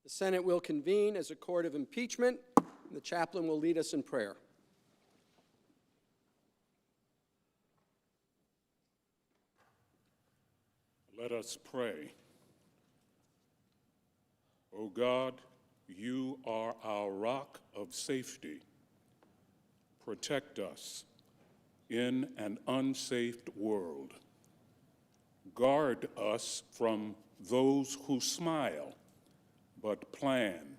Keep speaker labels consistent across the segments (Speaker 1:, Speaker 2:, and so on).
Speaker 1: The Senate will convene as a court of impeachment, and the chaplain will lead us in prayer.
Speaker 2: Let us pray. O God, You are our rock of safety. Protect us in an unsafe world. Guard us from those who smile but plan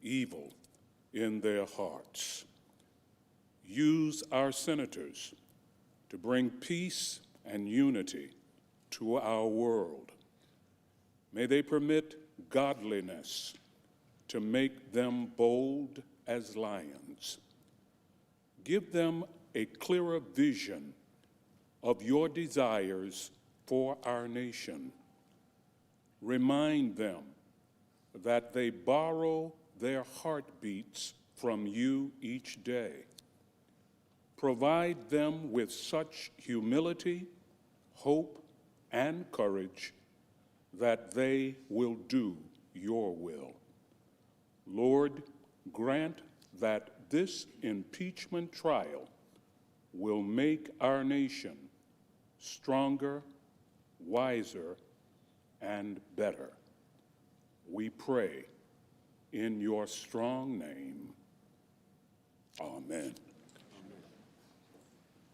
Speaker 2: evil in their hearts. Use our senators to bring peace and unity to our world. May they permit godliness to make them bold as lions. Give them a clearer vision of your desires for our nation. Remind them that they borrow their heartbeats from you each day. Provide them with such humility, hope, and courage that they will do your will. Lord, grant that this impeachment trial will make our nation stronger, wiser, and better. We pray in your strong name. Amen.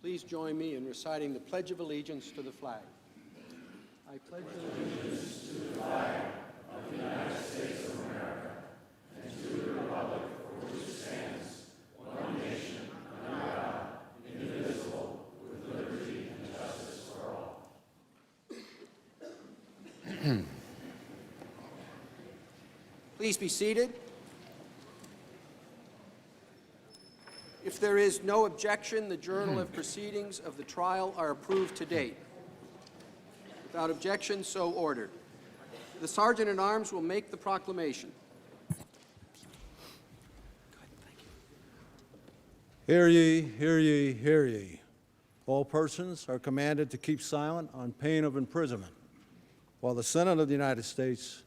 Speaker 1: Please join me in reciting the Pledge of Allegiance to the flag. I pledge allegiance to the flag of the United States of America and to the republic for which it stands, one nation, under God, indivisible, with liberty and justice for all. Please be seated. If there is no objection, the journal of proceedings of the trial are approved to date. Without objection, so ordered. The Sergeant-at-Arms will make the proclamation.
Speaker 3: Hear ye, hear ye, hear ye. All persons are commanded to keep silent on pain of imprisonment while the Senate of the United States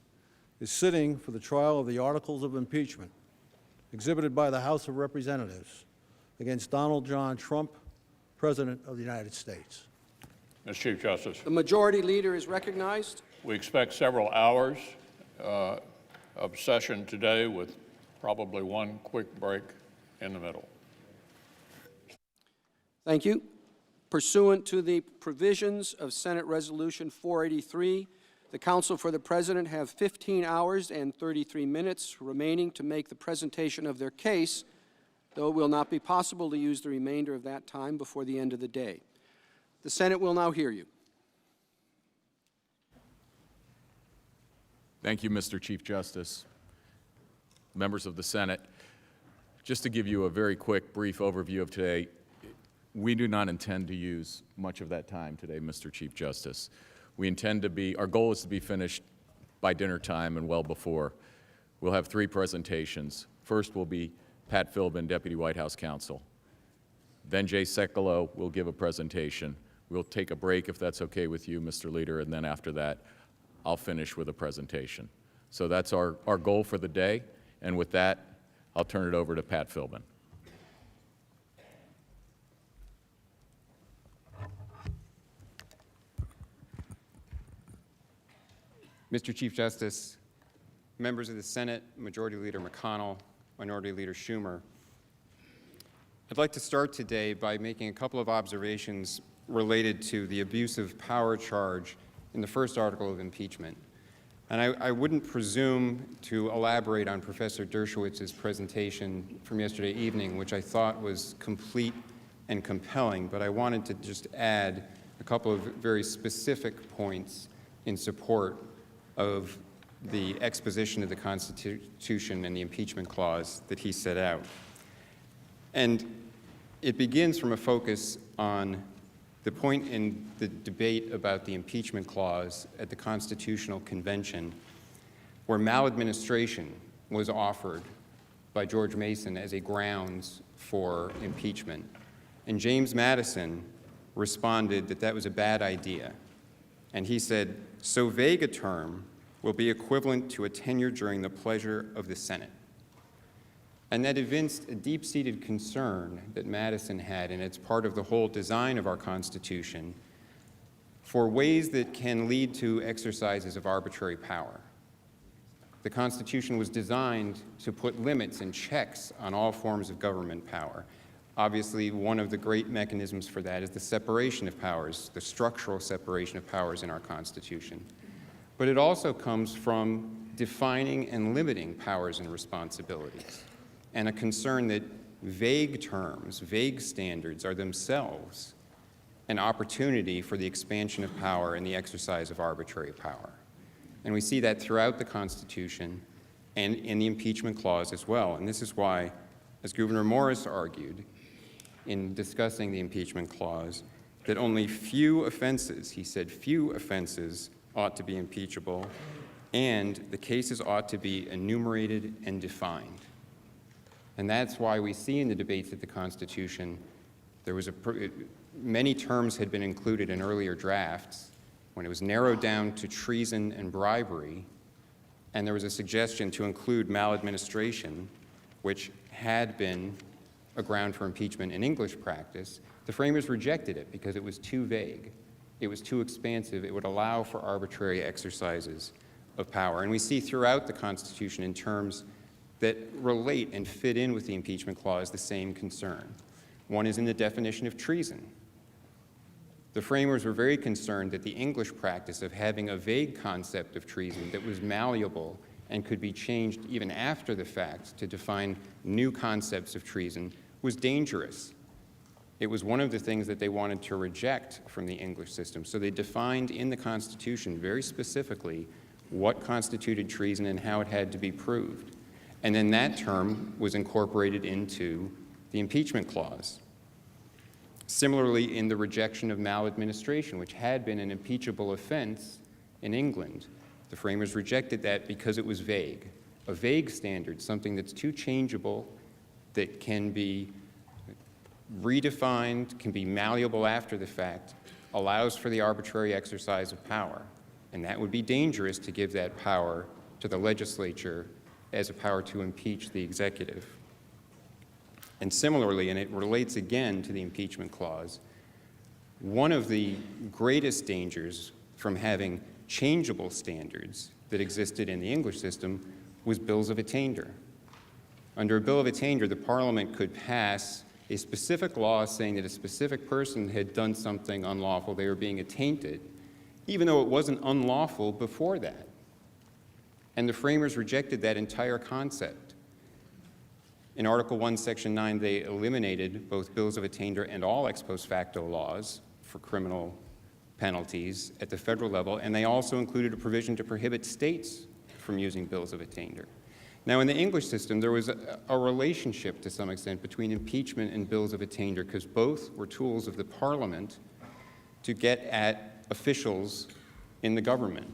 Speaker 3: is sitting for the trial of the articles of impeachment exhibited by the House of Representatives against Donald John Trump, President of the United States.
Speaker 4: Mr. Chief Justice,
Speaker 1: The Majority Leader is recognized.
Speaker 4: we expect several hours of session today with probably one quick break in the middle.
Speaker 1: Thank you. Pursuant to the provisions of Senate Resolution 483, the Counsel for the President have 15 hours and 33 minutes remaining to make the presentation of their case, though it will not be possible to use the remainder of that time before the end of the day. The Senate will now hear you.
Speaker 5: Thank you, Mr. Chief Justice. Members of the Senate, just to give you a very quick, brief overview of today, we do not intend to use much of that time today, Mr. Chief Justice. We intend to be, our goal is to be finished by dinner time and well before. We'll have 3 presentations. First will be Pat Philbin, Deputy White House Counsel. Then Jay Sekulow will give a presentation. We'll take a break if that's okay with you, Mr. Leader, and then after that, I'll finish with a presentation. So that's our goal for the day, and with that, I'll turn it over to Pat Philbin.
Speaker 6: Mr. Chief Justice, members of the Senate, Majority Leader McConnell, Minority Leader Schumer, I'd like to start today by making a couple of observations related to the abuse of power charge in the first article of impeachment. And I wouldn't presume to elaborate on Professor Dershowitz's presentation from yesterday evening, which I thought was complete and compelling, but I wanted to just add a couple of very specific points in support of the exposition of the Constitution and the impeachment clause that he set out. And it begins from a focus on the point in the debate about the impeachment clause at the Constitutional Convention, where maladministration was offered by George Mason as a grounds for impeachment. And James Madison responded that that was a bad idea. And he said, "So vague a term will be equivalent to a tenure during the pleasure of the Senate." And that evinced a deep-seated concern that Madison had, and it's part of the whole design of our Constitution, for ways that can lead to exercises of arbitrary power. The Constitution was designed to put limits and checks on all forms of government power. Obviously, one of the great mechanisms for that is the separation of powers, the structural separation of powers in our Constitution. But it also comes from defining and limiting powers and responsibilities, and a concern that vague terms, vague standards are themselves an opportunity for the expansion of power and the exercise of arbitrary power. And we see that throughout the Constitution and in the impeachment clause as well. And this is why, as Gouverneur Morris argued in discussing the impeachment clause, that only few offenses, he said, few offenses ought to be impeachable, and the cases ought to be enumerated and defined. And that's why we see in the debates at the Constitution, many terms had been included in earlier drafts when it was narrowed down to treason and bribery, and there was a suggestion to include maladministration, which had been a ground for impeachment in English practice. The framers rejected it because it was too vague. It was too expansive. It would allow for arbitrary exercises of power. And we see throughout the Constitution in terms that relate and fit in with the impeachment clause the same concern. One is in the definition of treason. The framers were very concerned that the English practice of having a vague concept of treason that was malleable and could be changed even after the fact to define new concepts of treason was dangerous. It was one of the things that they wanted to reject from the English system. So they defined in the Constitution very specifically what constituted treason and how it had to be proved. And then that term was incorporated into the impeachment clause. Similarly, in the rejection of maladministration, which had been an impeachable offense in England, the framers rejected that because it was vague. A vague standard, something that's too changeable, that can be redefined, can be malleable after the fact, allows for the arbitrary exercise of power. And that would be dangerous to give that power to the legislature as a power to impeach the executive. And similarly, and it relates again to the impeachment clause, one of the greatest dangers from having changeable standards that existed in the English system was bills of attainder. Under a bill of attainder, the Parliament could pass a specific law saying that a specific person had done something unlawful, they were being attainted, even though it wasn't unlawful before that. And the framers rejected that entire concept. In Article 1, Section 9, they eliminated both bills of attainder and all ex post facto laws for criminal penalties at the federal level, and they also included a provision to prohibit states from using bills of attainder. Now, in the English system, there was a relationship to some extent between impeachment and bills of attainder because both were tools of the Parliament to get at officials in the government.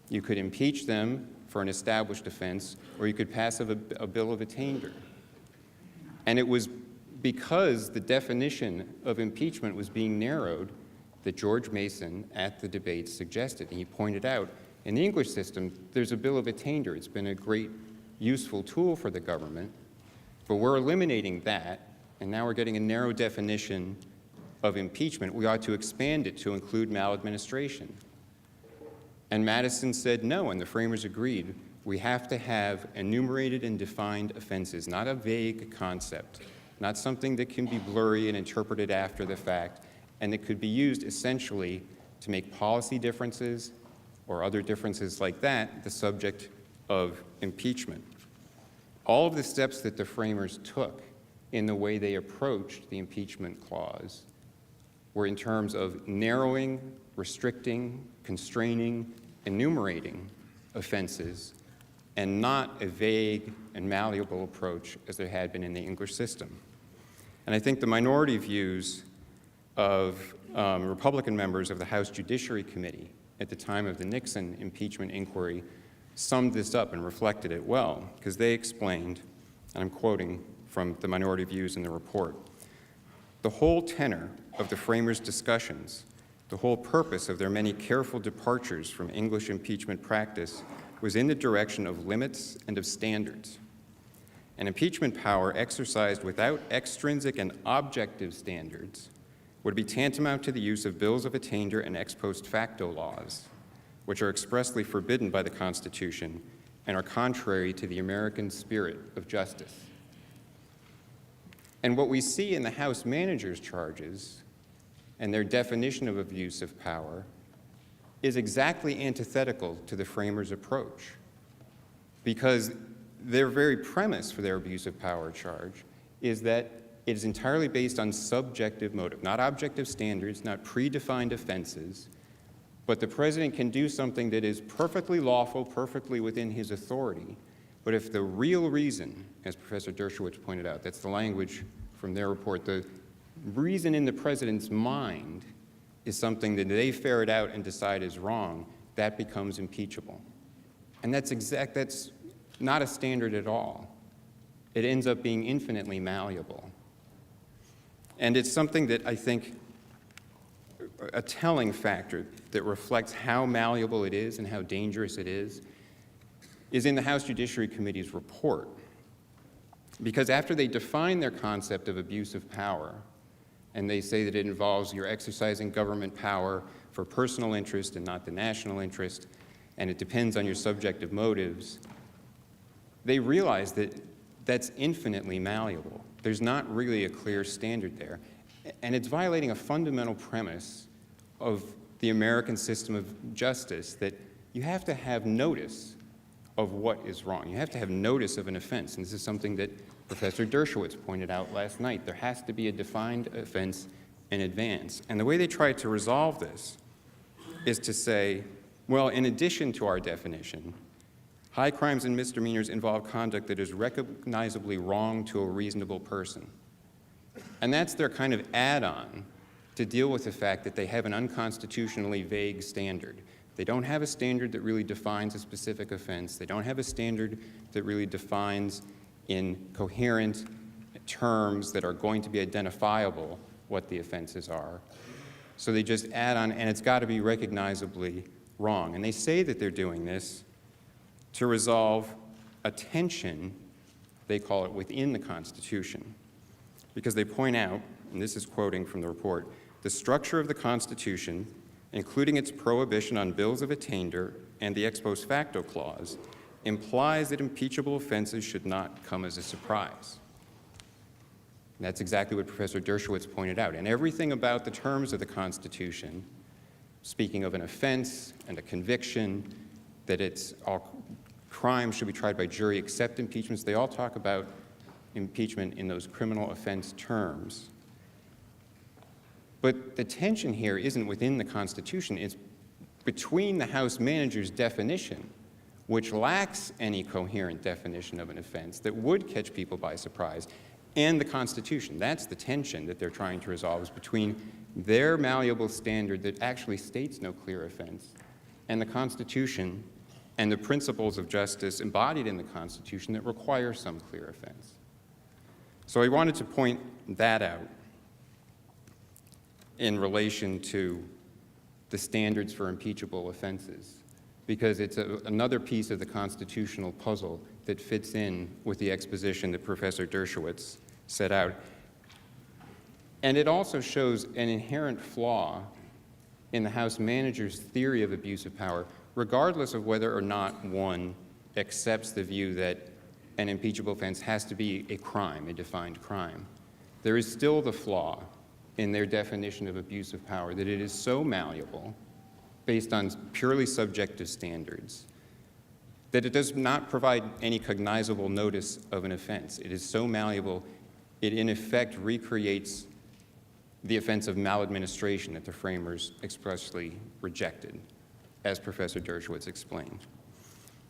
Speaker 6: You could impeach them for an established offense, or you could pass a bill of attainder. And it was because the definition of impeachment was being narrowed that George Mason at the debate suggested, and he pointed out, in the English system, there's a bill of attainder. It's been a great useful tool for the government, but we're eliminating that, and now we're getting a narrow definition of impeachment. We ought to expand it to include maladministration. And Madison said no, and the framers agreed. We have to have enumerated and defined offenses, not a vague concept, not something that can be blurry and interpreted after the fact, and that could be used essentially to make policy differences or other differences like that the subject of impeachment. All of the steps that the framers took in the way they approached the impeachment clause were in terms of narrowing, restricting, constraining, enumerating offenses, and not a vague and malleable approach as there had been in the English system. And I think the minority views of Republican members of the House Judiciary Committee at the time of the Nixon impeachment inquiry summed this up and reflected it well, because they explained, and I'm quoting from the minority views in the report, the whole tenor of the framers' discussions, the whole purpose of their many careful departures from English impeachment practice was in the direction of limits and of standards. An impeachment power exercised without extrinsic and objective standards would be tantamount to the use of bills of attainder and ex post facto laws, which are expressly forbidden by the Constitution and are contrary to the American spirit of justice. And what we see in the House manager's charges and their definition of abuse of power is exactly antithetical to the framers' approach, because their very premise for their abuse of power charge is that it is entirely based on subjective motive, not objective standards, not predefined offenses, but the president can do something that is perfectly lawful, perfectly within his authority. But if the real reason, as Professor Dershowitz pointed out, that's the language from their report, the reason in the president's mind is something that they ferret out and decide is wrong, that becomes impeachable. And that's not a standard at all. It ends up being infinitely malleable. And it's something that I think a telling factor that reflects how malleable it is and how dangerous it is in the House Judiciary Committee's report. Because after they define their concept of abuse of power, and they say that it involves your exercising government power for personal interest and not the national interest, and it depends on your subjective motives, they realize that that's infinitely malleable. There's not really a clear standard there. And it's violating a fundamental premise of the American system of justice, that you have to have notice of what is wrong. You have to have notice of an offense. And this is something that Professor Dershowitz pointed out last night. There has to be a defined offense in advance. And the way they try to resolve this is to say, well, in addition to our definition, high crimes and misdemeanors involve conduct that is recognizably wrong to a reasonable person. And that's their kind of add-on to deal with the fact that they have an unconstitutionally vague standard. They don't have a standard that really defines a specific offense. They don't have a standard that really defines in coherent terms that are going to be identifiable what the offenses are. So they just add on, and it's got to be recognizably wrong. And they say that they're doing this to resolve a tension, they call it, within the Constitution. Because they point out, and this is quoting from the report, the structure of the Constitution, including its prohibition on bills of attainder and the ex post facto clause, implies that impeachable offenses should not come as a surprise. And that's exactly what Professor Dershowitz pointed out. And everything about the terms of the Constitution, speaking of an offense and a conviction, that it's all crimes should be tried by jury except impeachments, they all talk about impeachment in those criminal offense terms. But the tension here isn't within the Constitution, it's between the House manager's definition, which lacks any coherent definition of an offense that would catch people by surprise, and the Constitution. That's the tension that they're trying to resolve, is between their malleable standard that actually states no clear offense and the Constitution and the principles of justice embodied in the Constitution that require some clear offense. So I wanted to point that out in relation to the standards for impeachable offenses, because it's another piece of the constitutional puzzle that fits in with the exposition that Professor Dershowitz set out. And it also shows an inherent flaw in the House manager's theory of abuse of power, regardless of whether or not one accepts the view that an impeachable offense has to be a crime, a defined crime. There is still the flaw in their definition of abuse of power, that it is so malleable, based on purely subjective standards, that it does not provide any cognizable notice of an offense. It is so malleable, it in effect recreates the offense of maladministration that the framers expressly rejected, as Professor Dershowitz explained.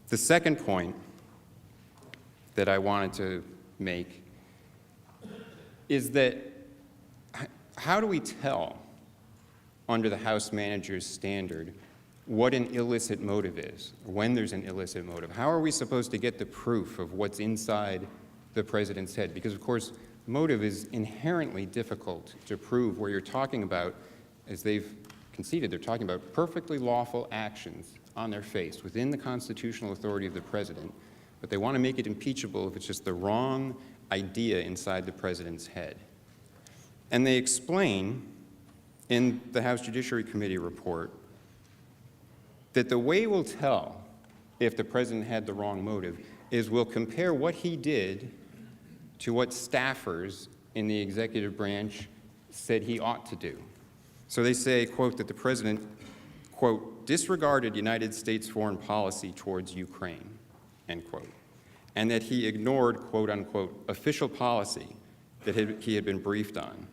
Speaker 6: The second point that I wanted to make is that how do we tell, under the House manager's standard, what an illicit motive is, when there's an illicit motive? How are we supposed to get the proof of what's inside the president's head? Because, of course, motive is inherently difficult to prove, where you're talking about, as they've conceded, they're talking about perfectly lawful actions on their face within the constitutional authority of the president, but they want to make it impeachable if it's just the wrong idea inside the president's head. And they explain in the House Judiciary Committee report that the way we'll tell if the president had the wrong motive, is we'll compare what he did to what staffers in the executive branch said he ought to do. So they say, quote, that the president, quote, disregarded United States foreign policy towards Ukraine, end quote, and that he ignored, quote unquote, official policy that he had been briefed on,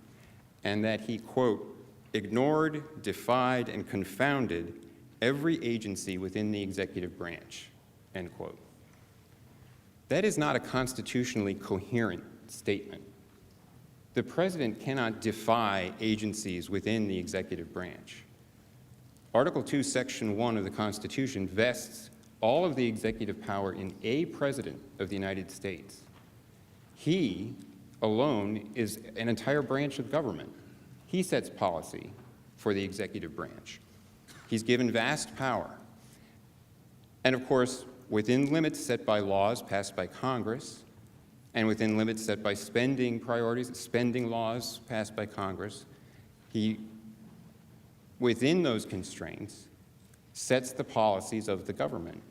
Speaker 6: and that he, quote, ignored, defied, and confounded every agency within the executive branch, end quote. That is not a constitutionally coherent statement. The president cannot defy agencies within the executive branch. Article 2, Section 1 of the Constitution vests all of the executive power in a president of the United States. He alone is an entire branch of government. He sets policy for the executive branch. He's given vast power. And of course, within limits set by laws passed by Congress, and within limits set by spending priorities, spending laws passed by Congress, he, within those constraints, sets the policies of the government.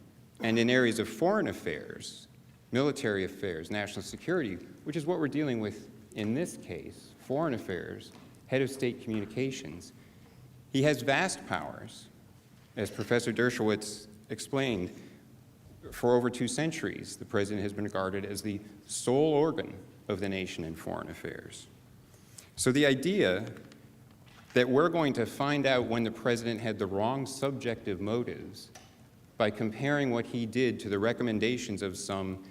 Speaker 6: And in areas of foreign affairs, military affairs, national security, which is what we're dealing with in this case, foreign affairs, head of state communications, he has vast powers. As Professor Dershowitz explained, for over 2 centuries, the president has been regarded as the sole organ of the nation in foreign affairs. So the idea that we're going to find out when the president had the wrong subjective motives by comparing what he did to the recommendations of some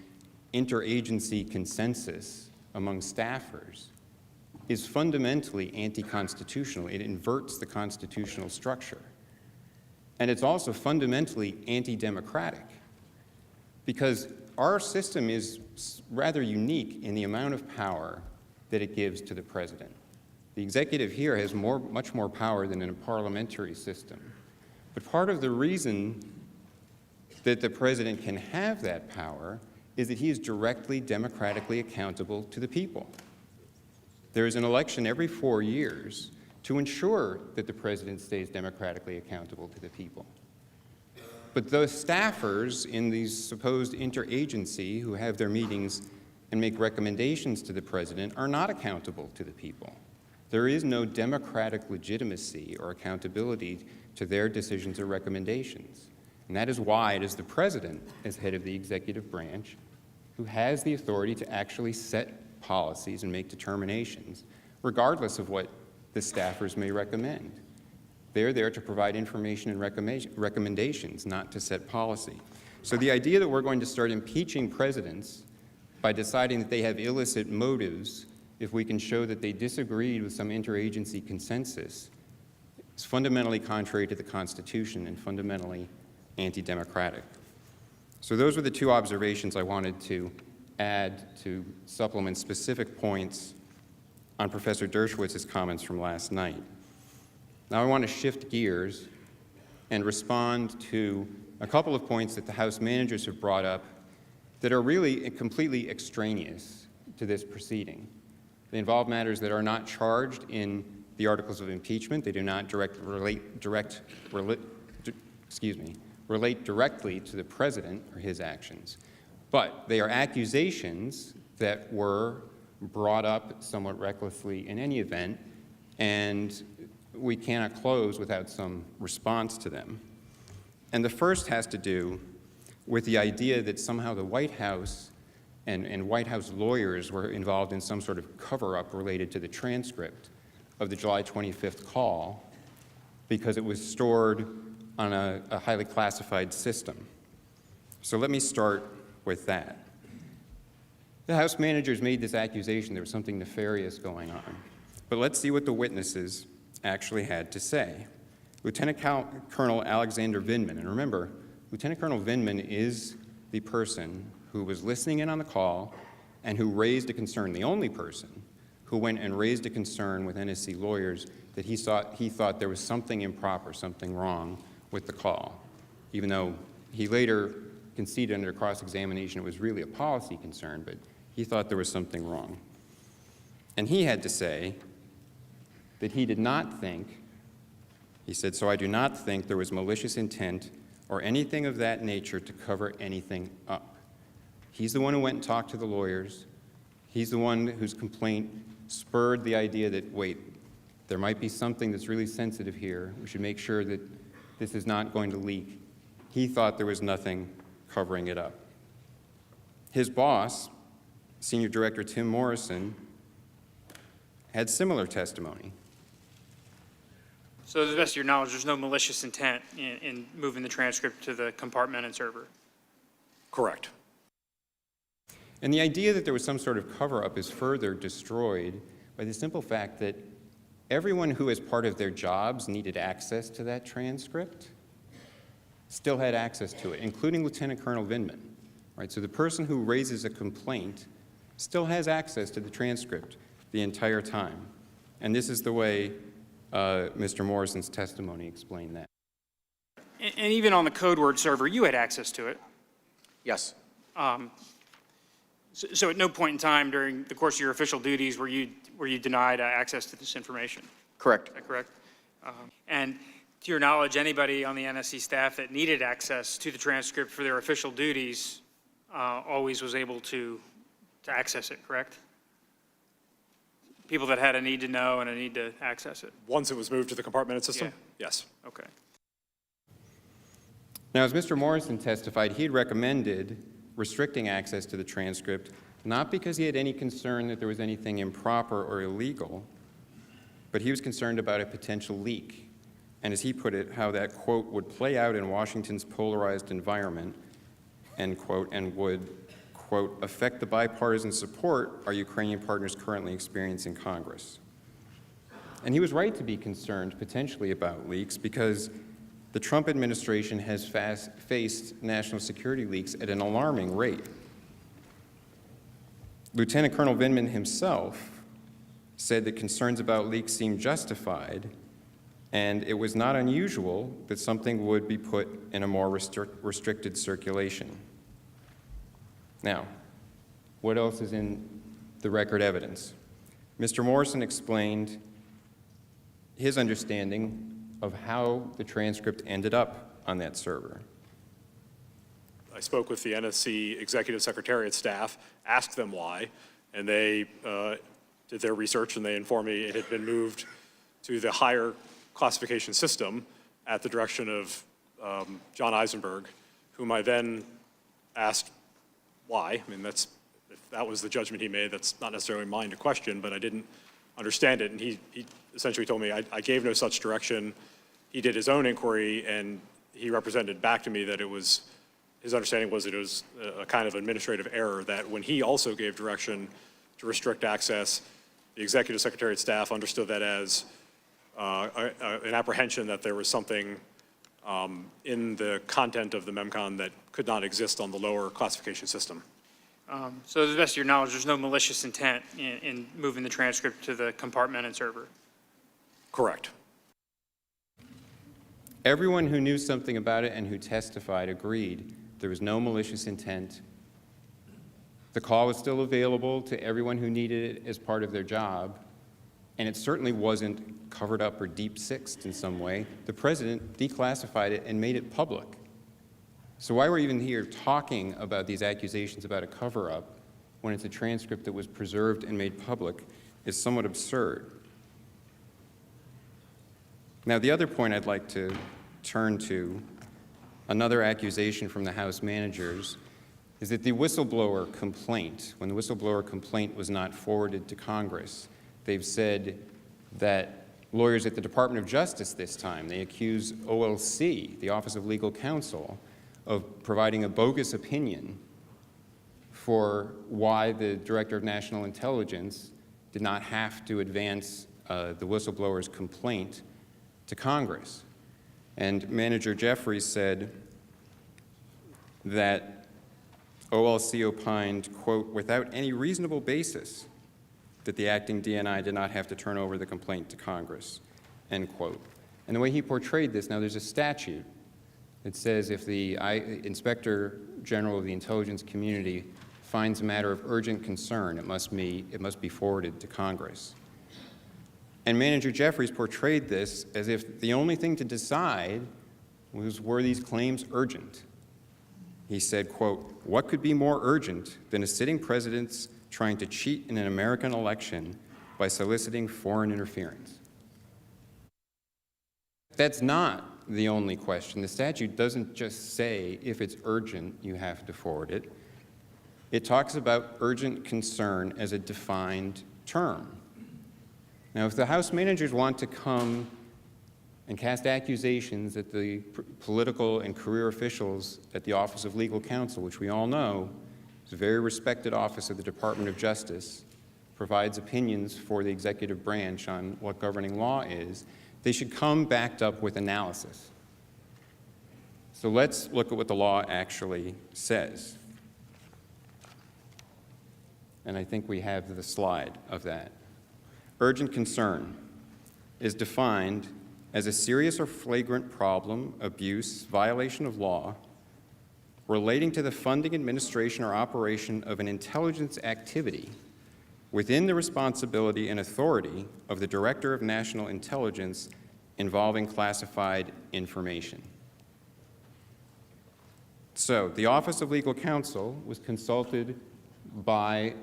Speaker 6: interagency consensus among staffers is fundamentally anti-constitutional. It inverts the constitutional structure. And it's also fundamentally anti-democratic, because our system is rather unique in the amount of power that it gives to the president. The executive here has much more power than in a parliamentary system. But part of the reason that the president can have that power is that he is directly democratically accountable to the people. There is an election every 4 years to ensure that the president stays democratically accountable to the people. But those staffers in these supposed interagency who have their meetings and make recommendations to the president are not accountable to the people. There is no democratic legitimacy or accountability to their decisions or recommendations. And that is why it is the president, as head of the executive branch, who has the authority to actually set policies and make determinations, regardless of what the staffers may recommend. They're there to provide information and recommendations, not to set policy. So the idea that we're going to start impeaching presidents by deciding that they have illicit motives if we can show that they disagreed with some interagency consensus is fundamentally contrary to the Constitution and fundamentally anti-democratic. So those were the 2 observations I wanted to add to supplement specific points on Professor Dershowitz's comments from last night. Now I want to shift gears and respond to a couple of points that the House managers have brought up that are really completely extraneous to this proceeding. They involve matters that are not charged in the articles of impeachment. They do not relate directly to the president or his actions. But they are accusations that were brought up somewhat recklessly in any event, and we cannot close without some response to them. And the first has to do with the idea that somehow the White House and White House lawyers were involved in some sort of cover-up related to the transcript of the July 25th call because it was stored on a highly classified system. So let me start with that. The House managers made this accusation there was something nefarious going on. But let's see what the witnesses actually had to say. Lieutenant Colonel Alexander Vindman, and remember, Lieutenant Colonel Vindman is the person who was listening in on the call and who raised a concern, the only person who went and raised a concern with NSC lawyers that he thought there was something improper, something wrong with the call, even though he later conceded under cross-examination it was really a policy concern, but he thought there was something wrong. And he had to say that he did not think, he said, "So I do not think there was malicious intent or anything of that nature to cover anything up. He's the one who went and talked to the lawyers. He's the one whose complaint spurred the idea that, wait, there might be something that's really sensitive here. We should make sure that this is not going to leak. He thought there was nothing covering it up. His boss, Senior Director Tim Morrison, had similar testimony.
Speaker 7: So to the best of your knowledge, there's no malicious intent in moving the transcript to the compartmented server?
Speaker 2: Correct.
Speaker 6: And the idea that there was some sort of cover-up is further destroyed by the simple fact that everyone who, as part of their jobs, needed access to that transcript still had access to it, including Lieutenant Colonel Vindman. Right? So the person who raises a complaint still has access to the transcript the entire time. And this is the way Mr. Morrison's testimony explained that.
Speaker 7: And even on the code word server, you had access to it.
Speaker 1: Yes.
Speaker 7: So at no point in time during the course of your official duties were you denied access to this information?
Speaker 1: Correct.
Speaker 7: Is that correct? And to your knowledge, anybody on the NSC staff that needed access to the transcript for their official duties always was able to access it, correct? People that had a need to know and a need to access it?
Speaker 8: Once it was moved to the compartmented system?
Speaker 7: Yeah.
Speaker 8: Yes.
Speaker 7: Okay.
Speaker 6: Now, as Mr. Morrison testified, he had recommended restricting access to the transcript, not because he had any concern that there was anything improper or illegal, but he was concerned about a potential leak. And as he put it, how that, quote, would play out in Washington's polarized environment, end quote, and would, quote, affect the bipartisan support our Ukrainian partners currently experience in Congress. And he was right to be concerned potentially about leaks because the Trump administration has faced national security leaks at an alarming rate. Lieutenant Colonel Vindman himself said that concerns about leaks seemed justified, and it was not unusual that something would be put in a more restricted circulation. Now, what else is in the record evidence? Mr. Morrison explained his understanding of how the transcript ended up on that server.
Speaker 8: I spoke with the NSC Executive Secretariat staff, asked them why, and they did their research and they informed me it had been moved to the higher classification system at the direction of John Eisenberg, whom I then asked why. I mean, if that was the judgment he made, that's not necessarily mine to question, but I didn't understand it. And he essentially told me I gave no such direction. He did his own inquiry, and he represented back to me that it was, his understanding was that it was a kind of administrative error, that when he also gave direction to restrict access, the Executive Secretariat staff understood that as an apprehension that there was something in the content of the MEMCON that could not exist on the lower classification system.
Speaker 7: So to the best of your knowledge, there's no malicious intent in moving the transcript to the compartmented server?
Speaker 8: Correct.
Speaker 6: Everyone who knew something about it and who testified agreed there was no malicious intent. The call was still available to everyone who needed it as part of their job, and it certainly wasn't covered up or deep-sixed in some way. The president declassified it and made it public. So why we're even here talking about these accusations about a cover-up when it's a transcript that was preserved and made public is somewhat absurd. Now, the other point I'd like to turn to, another accusation from the House managers, is that the whistleblower complaint, when the whistleblower complaint was not forwarded to Congress, they've said that lawyers at the Department of Justice this time, they accuse OLC, the Office of Legal Counsel, of providing a bogus opinion for why the Director of National Intelligence did not have to advance the whistleblower's complaint to Congress. And Manager Jeffries said that OLC opined, quote, without any reasonable basis that the acting DNI did not have to turn over the complaint to Congress, end quote. And the way he portrayed this, now there's a statute that says if the Inspector General of the intelligence community finds a matter of urgent concern, it must be forwarded to Congress. And Manager Jeffries portrayed this as if the only thing to decide was, were these claims urgent? He said, quote, "What could be more urgent than a sitting president trying to cheat in an American election by soliciting foreign interference?" That's not the only question. The statute doesn't just say if it's urgent, you have to forward it. It talks about urgent concern as a defined term. Now, if the House managers want to come and cast accusations at the political and career officials at the Office of Legal Counsel, which we all know is a very respected office of the Department of Justice, provides opinions for the executive branch on what governing law is, they should come backed up with analysis. So let's look at what the law actually says. And I think we have the slide of that. Urgent concern is defined as a serious or flagrant problem, abuse, violation of law relating to the funding, administration, or operation of an intelligence activity within the responsibility and authority of the Director of National Intelligence involving classified information. So the Office of Legal Counsel was consulted by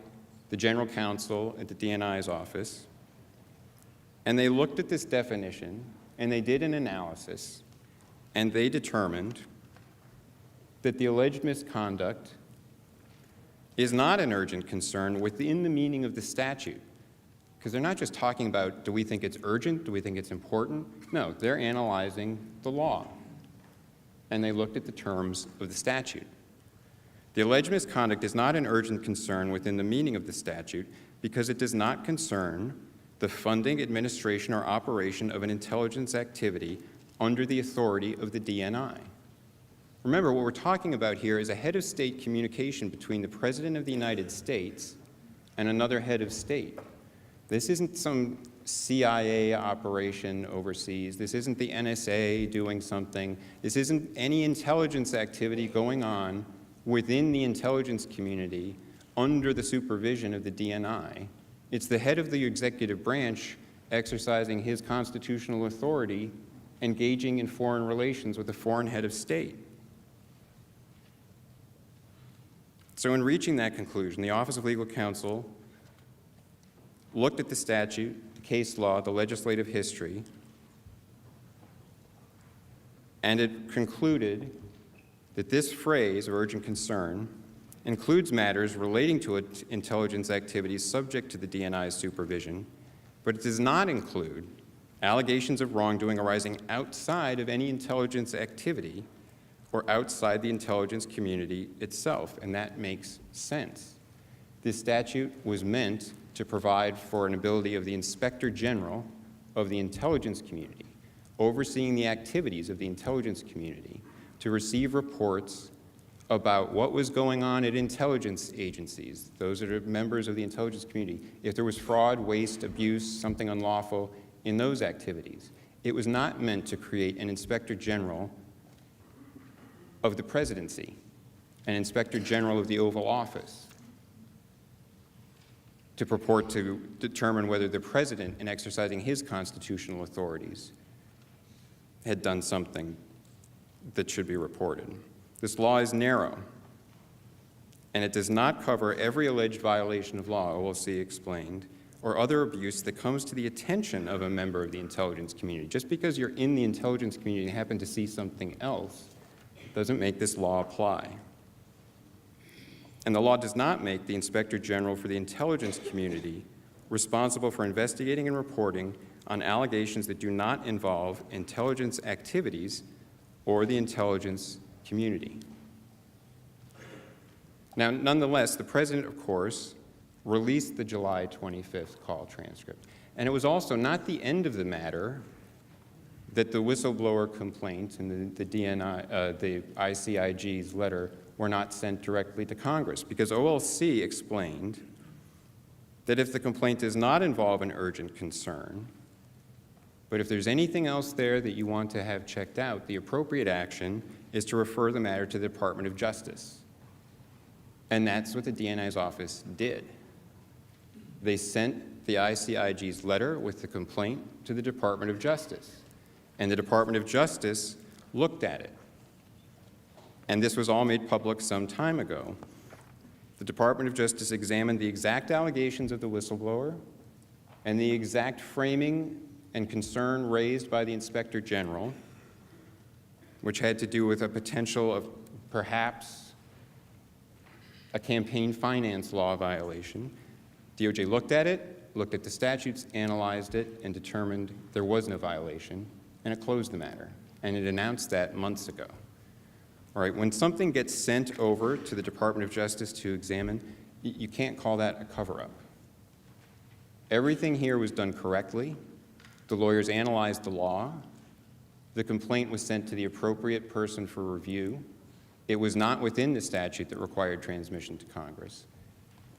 Speaker 6: the General Counsel at the DNI's office, and they looked at this definition, and they did an analysis, and they determined that the alleged misconduct is not an urgent concern within the meaning of the statute. Because they're not just talking about, do we think it's urgent? Do we think it's important? No, they're analyzing the law. And they looked at the terms of the statute. The alleged misconduct is not an urgent concern within the meaning of the statute because it does not concern the funding, administration, or operation of an intelligence activity under the authority of the DNI. Remember, what we're talking about here is a head of state communication between the President of the United States and another head of state. This isn't some CIA operation overseas. This isn't the NSA doing something. This isn't any intelligence activity going on within the intelligence community under the supervision of the DNI. It's the head of the executive branch exercising his constitutional authority, engaging in foreign relations with a foreign head of state. So in reaching that conclusion, the Office of Legal Counsel looked at the statute, the case law, the legislative history, and it concluded that this phrase of urgent concern includes matters relating to intelligence activities subject to the DNI's supervision, but it does not include allegations of wrongdoing arising outside of any intelligence activity or outside the intelligence community itself, and that makes sense. This statute was meant to provide for an ability of the Inspector General of the intelligence community, overseeing the activities of the intelligence community, to receive reports about what was going on at intelligence agencies, those that are members of the intelligence community, if there was fraud, waste, abuse, something unlawful in those activities. It was not meant to create an Inspector General of the presidency, an Inspector General of the Oval Office, to purport to determine whether the president, in exercising his constitutional authorities, had done something that should be reported. This law is narrow, and it does not cover every alleged violation of law, OLC explained, or other abuse that comes to the attention of a member of the intelligence community. Just because you're in the intelligence community and happen to see something else doesn't make this law apply. And the law does not make the Inspector General for the intelligence community responsible for investigating and reporting on allegations that do not involve intelligence activities or the intelligence community. Now, nonetheless, the President, of course, released the July 25th call transcript. And it was also not the end of the matter that the whistleblower complaint and the ICIG's letter were not sent directly to Congress, because OLC explained that if the complaint does not involve an urgent concern, but if there's anything else there that you want to have checked out, the appropriate action is to refer the matter to the Department of Justice. And that's what the DNI's office did. They sent the ICIG's letter with the complaint to the Department of Justice. And the Department of Justice looked at it. And this was all made public some time ago. The Department of Justice examined the exact allegations of the whistleblower and the exact framing and concern raised by the Inspector General, which had to do with a potential of perhaps a campaign finance law violation. DOJ looked at it, looked at the statutes, analyzed it, and determined there was no violation, and it closed the matter. And it announced that months ago. All right, when something gets sent over to the Department of Justice to examine, you can't call that a cover-up. Everything here was done correctly. The lawyers analyzed the law. The complaint was sent to the appropriate person for review. It was not within the statute that required transmission to Congress.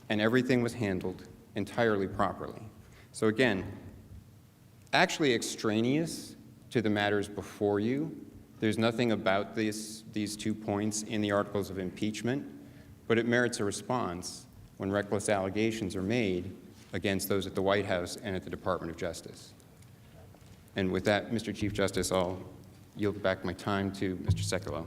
Speaker 6: And everything was handled entirely properly. So again, actually extraneous to the matters before you, there's nothing about these 2 points in the articles of impeachment, but it merits a response when reckless allegations are made against those at the White House and at the Department of Justice. And with that, Mr. Chief Justice, I'll yield back my time to Mr. Sekulow.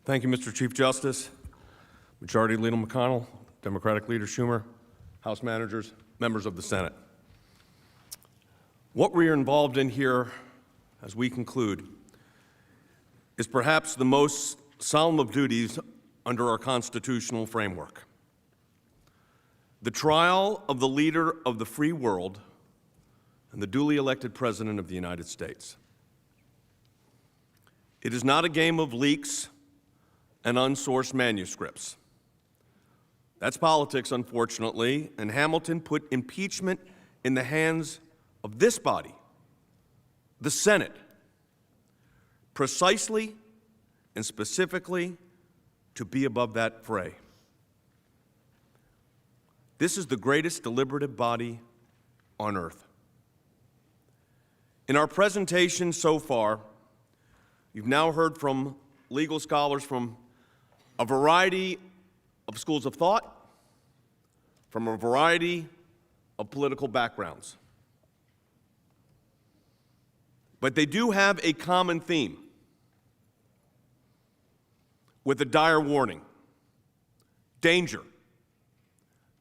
Speaker 9: Thank you, Mr. Chief Justice. Majority Leader McConnell, Democratic Leader Schumer, House managers, members of the Senate. What we are involved in here, as we conclude, is perhaps the most solemn of duties under our constitutional framework. The trial of the leader of the free world and the duly elected President of the United States. It is not a game of leaks and unsourced manuscripts. That's politics, unfortunately, and Hamilton put impeachment in the hands of this body, the Senate, precisely and specifically to be above that fray. This is the greatest deliberative body on earth. In our presentation so far, you've now heard from legal scholars from a variety of schools of thought, from a variety of political backgrounds. But they do have a common theme with a dire warning: danger,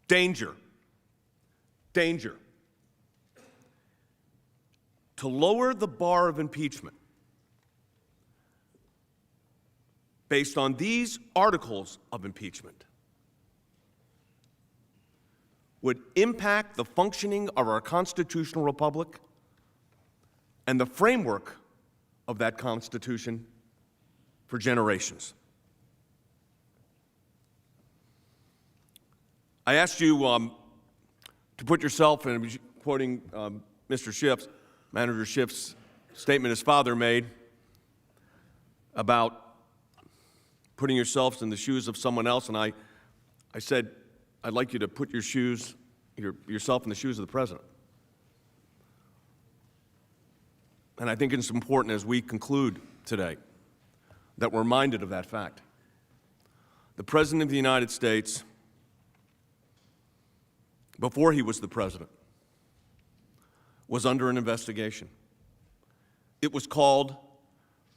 Speaker 9: danger, danger. To lower the bar of impeachment based on these articles of impeachment would impact the functioning of our constitutional republic and the framework of that Constitution for generations. I asked you to put yourself, and I'm quoting Mr. Schiff's, Manager Schiff's statement his father made about putting yourselves in the shoes of someone else, and I said, I'd like you to put yourself in the shoes of the President. And I think it's important as we conclude today that we're reminded of that fact. The President of the United States, before he was the President, was under an investigation. It was called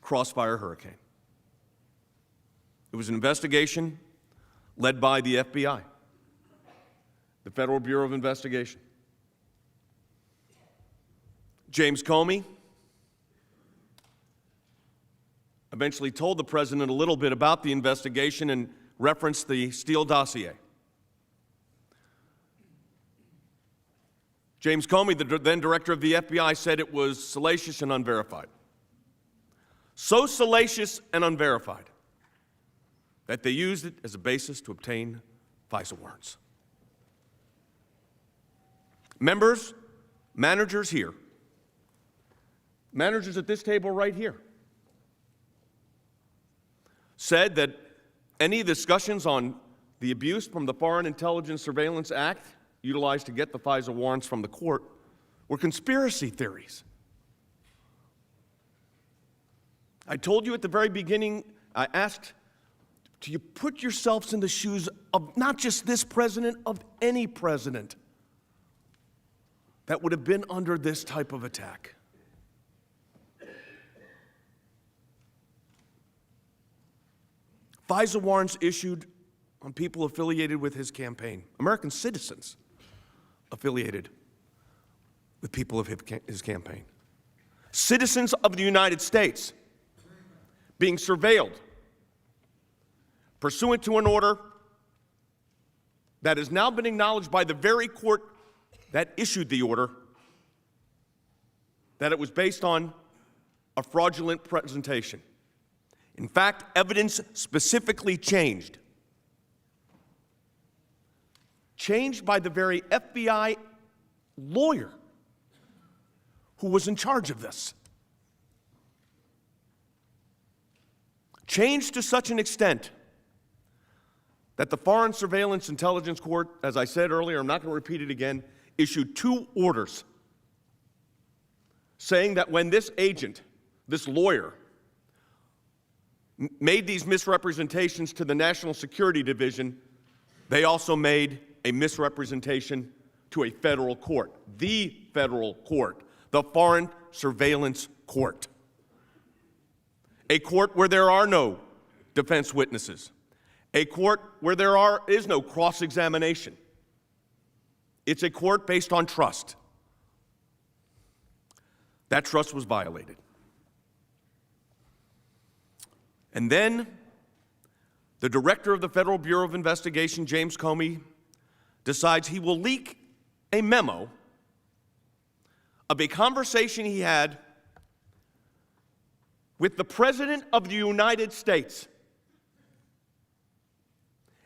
Speaker 9: Crossfire Hurricane. It was an investigation led by the FBI, the Federal Bureau of Investigation. James Comey eventually told the President a little bit about the investigation and referenced the Steele dossier. James Comey, the then director of the FBI, said it was salacious and unverified. So salacious and unverified that they used it as a basis to obtain FISA warrants. Members, managers here, managers at this table right here, said that any discussions on the abuse from the Foreign Intelligence Surveillance Act utilized to get the FISA warrants from the court were conspiracy theories. I told you at the very beginning, I asked do you put yourselves in the shoes of not just this president, of any president that would have been under this type of attack? FISA warrants issued on people affiliated with his campaign, American citizens affiliated with people of his campaign. Citizens of the United States being surveilled pursuant to an order that has now been acknowledged by the very court that issued the order that it was based on a fraudulent presentation. In fact, evidence specifically changed by the very FBI lawyer who was in charge of this. Changed to such an extent that the Foreign Surveillance Intelligence Court, as I said earlier, I'm not going to repeat it again, issued 2 orders saying that when this agent, this lawyer, made these misrepresentations to the National Security Division, they also made a misrepresentation to a federal court, the federal court, the Foreign Surveillance Court, a court where there are no defense witnesses, a court where there is no cross-examination. It's a court based on trust. That trust was violated. And then the director of the Federal Bureau of Investigation, James Comey, decides he will leak a memo of a conversation he had with the President of the United States.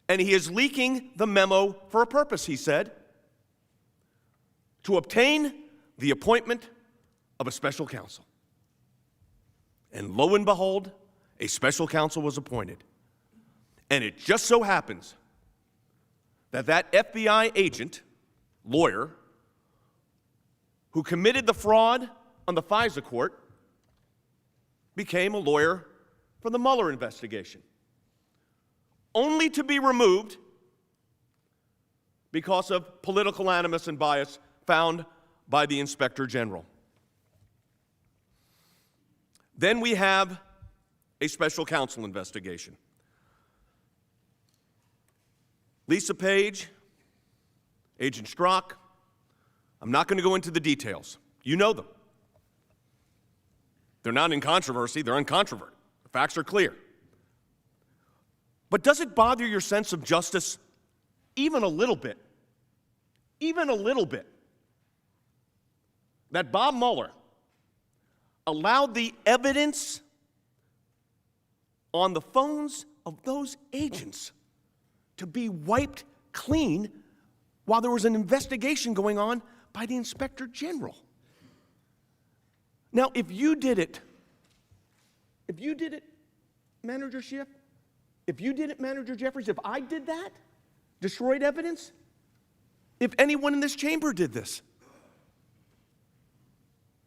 Speaker 9: And he is leaking the memo for a purpose, he said, to obtain the appointment of a special counsel. And lo and behold, a special counsel was appointed. And it just so happens that that FBI agent, lawyer, who committed the fraud on the FISA court became a lawyer for the Mueller investigation, only to be removed because of political animus and bias found by the Inspector General. Then we have a special counsel investigation. Lisa Page, Agent Strzok, I'm not going to go into the details. You know them. They're not in controversy, they're uncontroverted. The facts are clear. But does it bother your sense of justice even a little bit, that Bob Mueller allowed the evidence on the phones of those agents to be wiped clean while there was an investigation going on by the Inspector General? Now, if you did it, Manager Schiff, if you did it, Manager Jeffries, if I did that, destroyed evidence, if anyone in this chamber did this,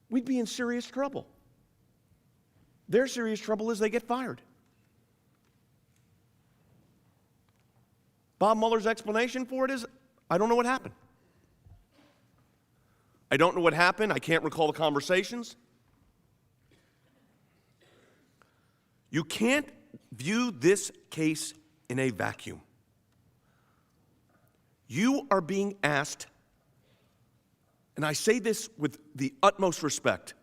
Speaker 9: we'd be in serious trouble. Their serious trouble is they get fired. Bob Mueller's explanation for it is, I don't know what happened. I don't know what happened. I can't recall the conversations. You can't view this case in a vacuum. You are being asked, and I say this with the utmost respect,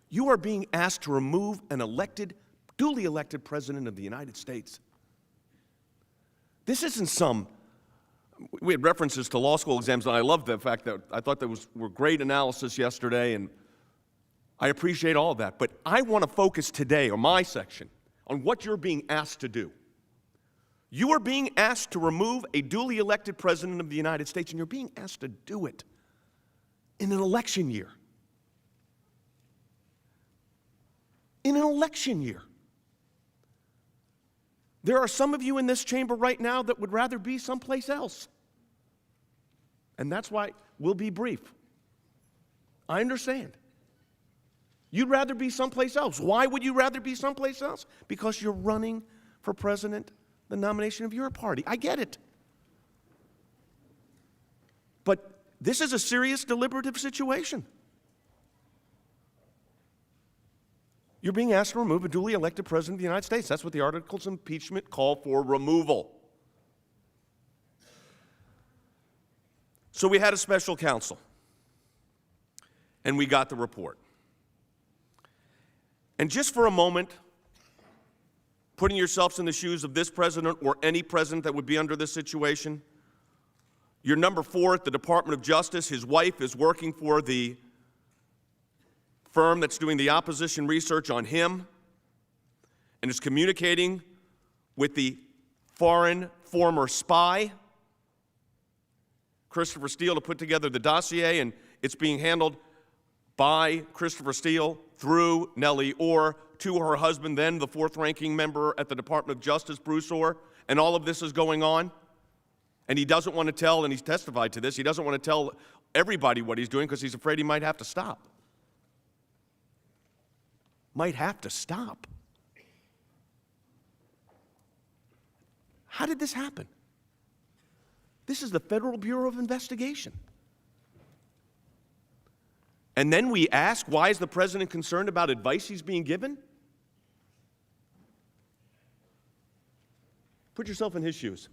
Speaker 9: you are being asked to remove an duly elected president of the United States. This isn't we had references to law school exams, and I love the fact that I thought were great analysis yesterday, and I appreciate all of that. But I want to focus today, or my section, on what you're being asked to do. You are being asked to remove a duly elected president of the United States, and you're being asked to do it in an election year. In an election year. There are some of you in this chamber right now that would rather be someplace else. And that's why we'll be brief. I understand. You'd rather be someplace else. Why would you rather be someplace else? Because you're running for president the nomination of your party. I get it. But this is a serious deliberative situation. You're being asked to remove a duly elected president of the United States. That's what the articles of impeachment call for, removal. So we had a special counsel, and we got the report. And just for a moment, putting yourselves in the shoes of this president or any president that would be under this situation, you're number 4 at the Department of Justice. His wife is working for the firm that's doing the opposition research on him and is communicating with the foreign former spy, Christopher Steele, to put together the dossier, and it's being handled by Christopher Steele through Nellie Orr to her husband, then the 4th-ranking member at the Department of Justice, Bruce Orr, and all of this is going on. And he doesn't want to tell, and he's testified to this, he doesn't want to tell everybody what he's doing because he's afraid he might have to stop. Might have to stop. How did this happen? This is the Federal Bureau of Investigation. And then we ask, why is the president concerned about advice he's being given? Put yourself in his shoes.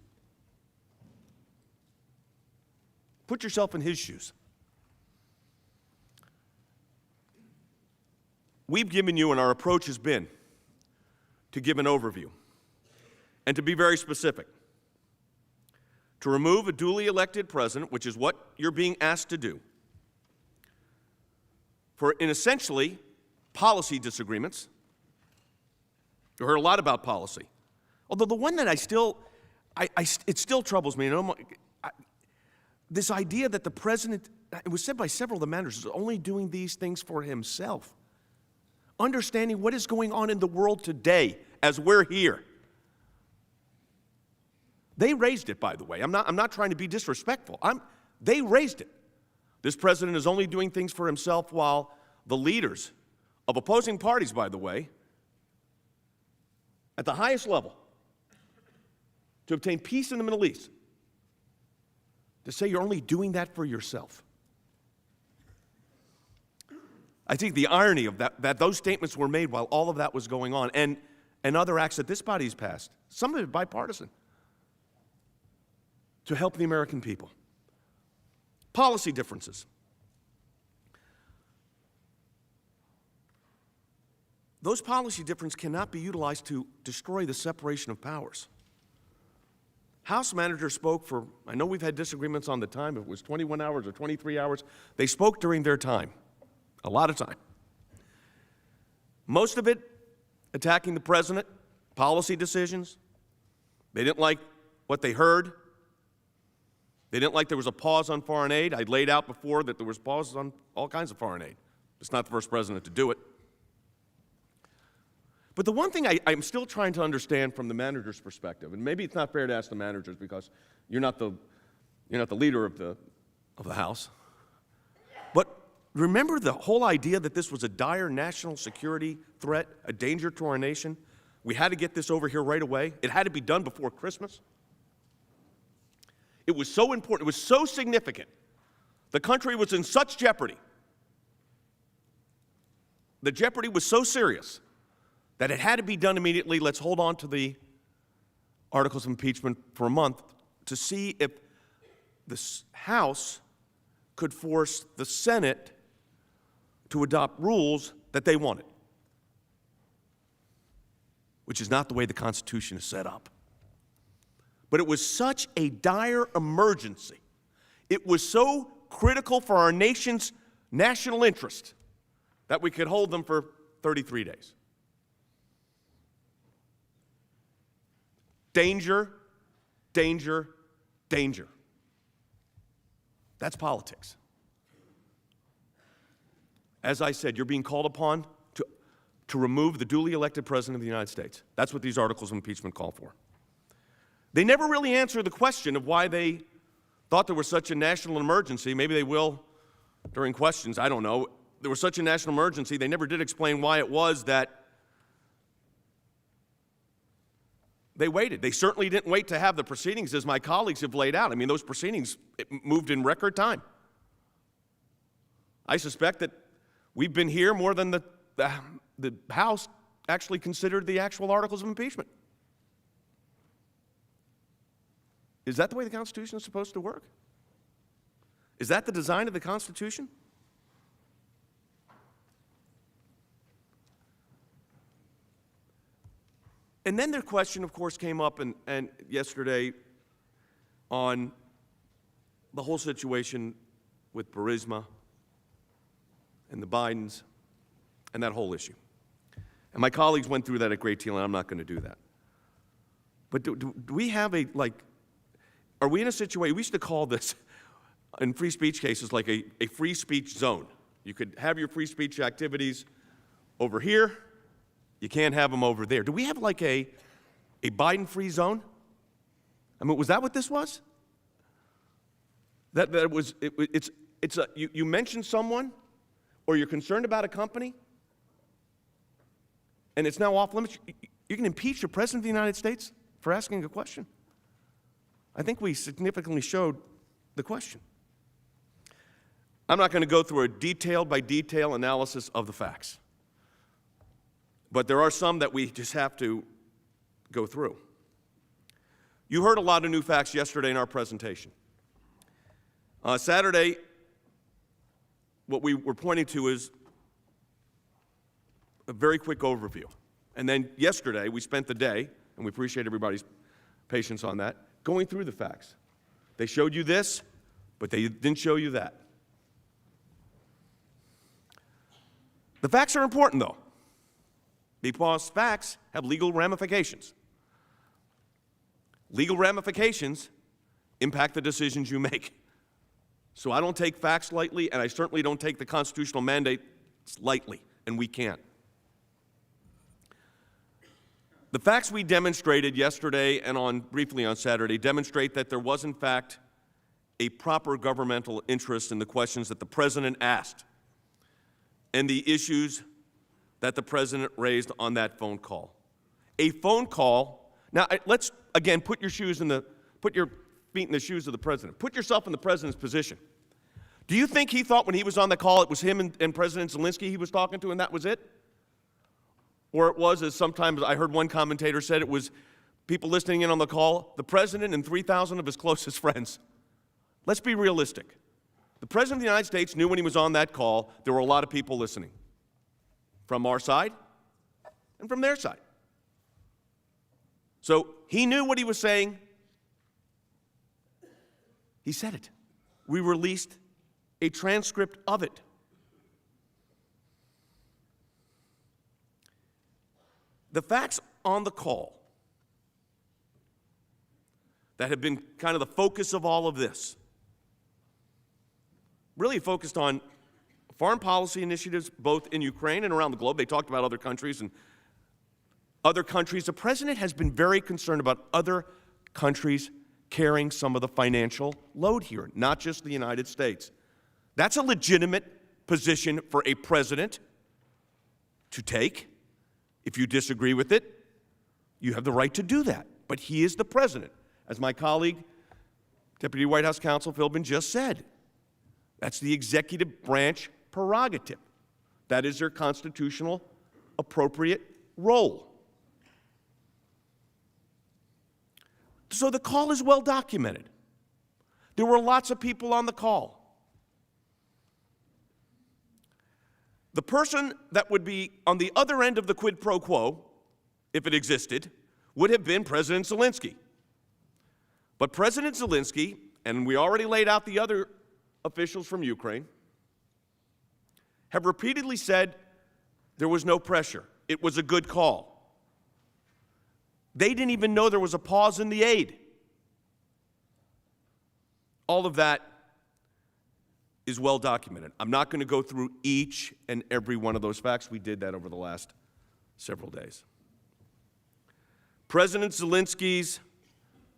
Speaker 9: Put yourself in his shoes. We've given you, and our approach has been, to give an overview and to be very specific. To remove a duly elected president, which is what you're being asked to do, in essentially policy disagreements. You heard a lot about policy. Although the one that it still troubles me, this idea that the president, it was said by several of the managers, is only doing these things for himself. Understanding what is going on in the world today as we're here. They raised it, by the way. I'm not trying to be disrespectful. They raised it. This president is only doing things for himself while the leaders of opposing parties, by the way, at the highest level, to obtain peace in the Middle East, to say you're only doing that for yourself. I think the irony of that those statements were made while all of that was going on, and other acts that this body's passed, some of it bipartisan, to help the American people. Policy differences. Those policy differences cannot be utilized to destroy the separation of powers. House managers spoke for, I know we've had disagreements on the time, if it was 21 hours or 23 hours. They spoke during their time, a lot of time. Most of it attacking the president, policy decisions. They didn't like what they heard. They didn't like there was a pause on foreign aid. I laid out before that there was pauses on all kinds of foreign aid. It's not the first president to do it. But the one thing I'm still trying to understand from the manager's perspective, and maybe it's not fair to ask the managers because you're not the leader of the House, but remember the whole idea that this was a dire national security threat, a danger to our nation? We had to get this over here right away. It had to be done before Christmas. It was so important. It was so significant. The country was in such jeopardy. The jeopardy was so serious that it had to be done immediately. Let's hold on to the articles of impeachment for a month to see if the House could force the Senate to adopt rules that they wanted, which is not the way the Constitution is set up. But it was such a dire emergency. It was so critical for our nation's national interest that we could hold them for 33 days. Danger, danger, danger. That's politics. As I said, you're being called upon to remove the duly elected president of the United States. That's what these articles of impeachment call for. They never really answer the question of why they thought there was such a national emergency. Maybe they will during questions, I don't know. There was such a national emergency, they never did explain why it was that They waited. They certainly didn't wait to have the proceedings as my colleagues have laid out. I mean, those proceedings moved in record time. I suspect that we've been here more than the House actually considered the actual articles of impeachment. Is that the way the Constitution is supposed to work? Is that the design of the Constitution? And then their question, of course, came up and yesterday on the whole situation with Burisma and the Bidens and that whole issue. And my colleagues went through that a great deal, and I'm not going to do that. But do we have are we in a situation, we used to call this, in free speech cases, like a free speech zone. You could have your free speech activities over here. You can't have them over there. Do we have like a Biden-free zone? I mean, was that what this was? You mention someone, or you're concerned about a company, and it's now off limits. You can impeach the President of the United States for asking a question. I think we significantly showed the question. I'm not going to go through a detail-by-detail analysis of the facts, but there are some that we just have to go through. You heard a lot of new facts yesterday in our presentation. Saturday, what we were pointing to is a very quick overview. And then yesterday, we spent the day, and we appreciate everybody's patience on that, going through the facts. They showed you this, but they didn't show you that. The facts are important, though, because facts have legal ramifications. Legal ramifications impact the decisions you make. So I don't take facts lightly, and I certainly don't take the constitutional mandate lightly, and we can't. The facts we demonstrated yesterday and briefly on Saturday demonstrate that there was, in fact, a proper governmental interest in the questions that the President asked and the issues that the President raised on that phone call. A phone call. Now, let's, again, put your feet in the shoes of the President. Put yourself in the President's position. Do you think he thought when he was on the call it was him and President Zelensky he was talking to and that was it? Or it was, as sometimes I heard one commentator said, it was people listening in on the call, the President and 3,000 of his closest friends. Let's be realistic. The President of the United States knew when he was on that call there were a lot of people listening, from our side and from their side. So he knew what he was saying. He said it. We released a transcript of it. The facts on the call that have been kind of the focus of all of this really focused on foreign policy initiatives both in Ukraine and around the globe. They talked about other countries and other countries. The President has been very concerned about other countries carrying some of the financial load here, not just the United States. That's a legitimate position for a president to take. If you disagree with it, you have the right to do that. But he is the president. As my colleague, Deputy White House Counsel Philbin just said, that's the executive branch prerogative. That is their constitutional appropriate role. So the call is well documented. There were lots of people on the call. The person that would be on the other end of the quid pro quo, if it existed, would have been President Zelensky. But President Zelensky, and we already laid out the other officials from Ukraine, have repeatedly said there was no pressure. It was a good call. They didn't even know there was a pause in the aid. All of that is well documented. I'm not going to go through each and every one of those facts. We did that over the last several days. President Zelensky's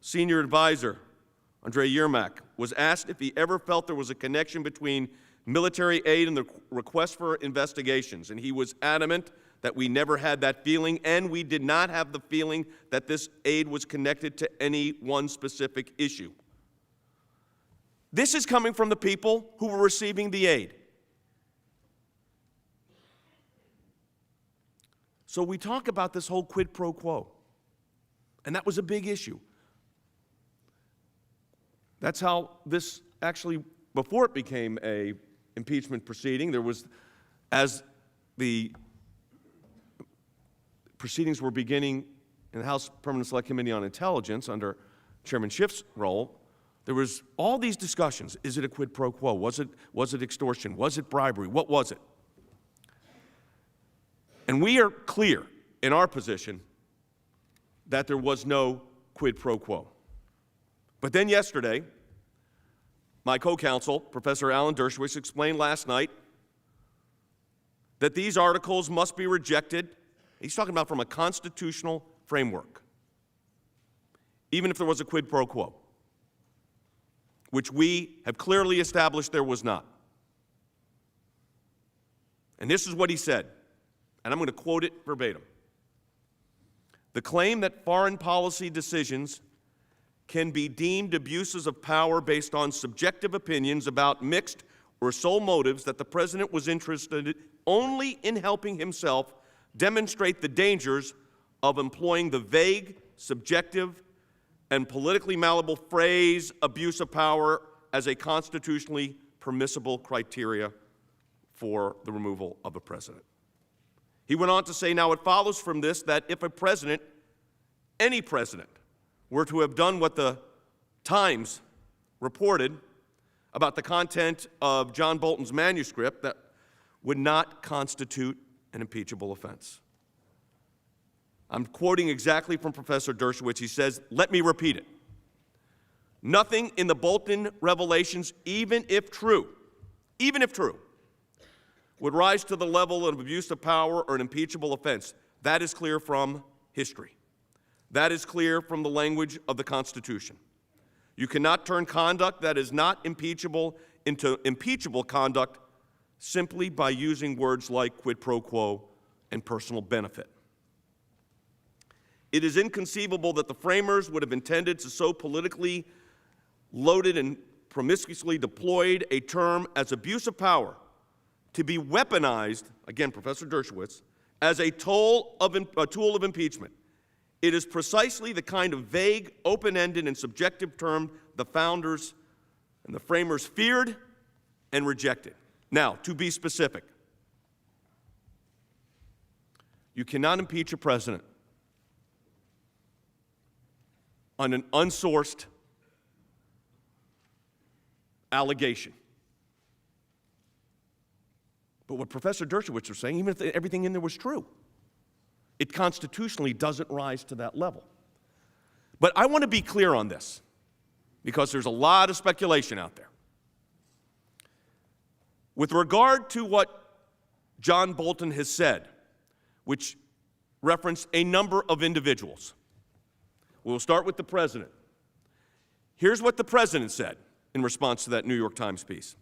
Speaker 9: senior advisor, Andrei Yermak, was asked if he ever felt there was a connection between military aid and the request for investigations, and he was adamant that we never had that feeling, and we did not have the feeling that this aid was connected to any one specific issue. This is coming from the people who were receiving the aid. So we talk about this whole quid pro quo, and that was a big issue. That's how this actually, before it became a impeachment proceeding, there was, as the proceedings were beginning in the House Permanent Select Committee on Intelligence under Chairman Schiff's role, there was all these discussions. Is it a quid pro quo? Was it extortion? Was it bribery? What was it? And we are clear in our position that there was no quid pro quo. But then yesterday, my co-counsel, Professor Alan Dershowitz, explained last night that these articles must be rejected. He's talking about from a constitutional framework, even if there was a quid pro quo, which we have clearly established there was not. And this is what he said, and I'm going to quote it verbatim. The claim that foreign policy decisions can be deemed abuses of power based on subjective opinions about mixed or sole motives that the president was interested only in helping himself demonstrate the dangers of employing the vague, subjective, and politically malleable phrase abuse of power as a constitutionally permissible criteria for the removal of a president. He went on to say, now it follows from this that if a president, any president, were to have done what the Times reported about the content of John Bolton's manuscript, that would not constitute an impeachable offense. I'm quoting exactly from Professor Dershowitz. He says, let me repeat it. Nothing in the Bolton revelations, even if true, would rise to the level of abuse of power or an impeachable offense. That is clear from history. That is clear from the language of the Constitution. You cannot turn conduct that is not impeachable into impeachable conduct simply by using words like quid pro quo and personal benefit. It is inconceivable that the framers would have intended to so politically loaded and promiscuously deployed a term as abuse of power to be weaponized, again, Professor Dershowitz, as a tool of impeachment. It is precisely the kind of vague, open-ended, and subjective term the founders and the framers feared and rejected. Now, to be specific, you cannot impeach a president on an unsourced allegation. But what Professor Dershowitz was saying, even if everything in there was true, it constitutionally doesn't rise to that level. But I want to be clear on this, because there's a lot of speculation out there. With regard to what John Bolton has said, which referenced a number of individuals, we'll start with the president. Here's what the president said in response to that New York Times piece.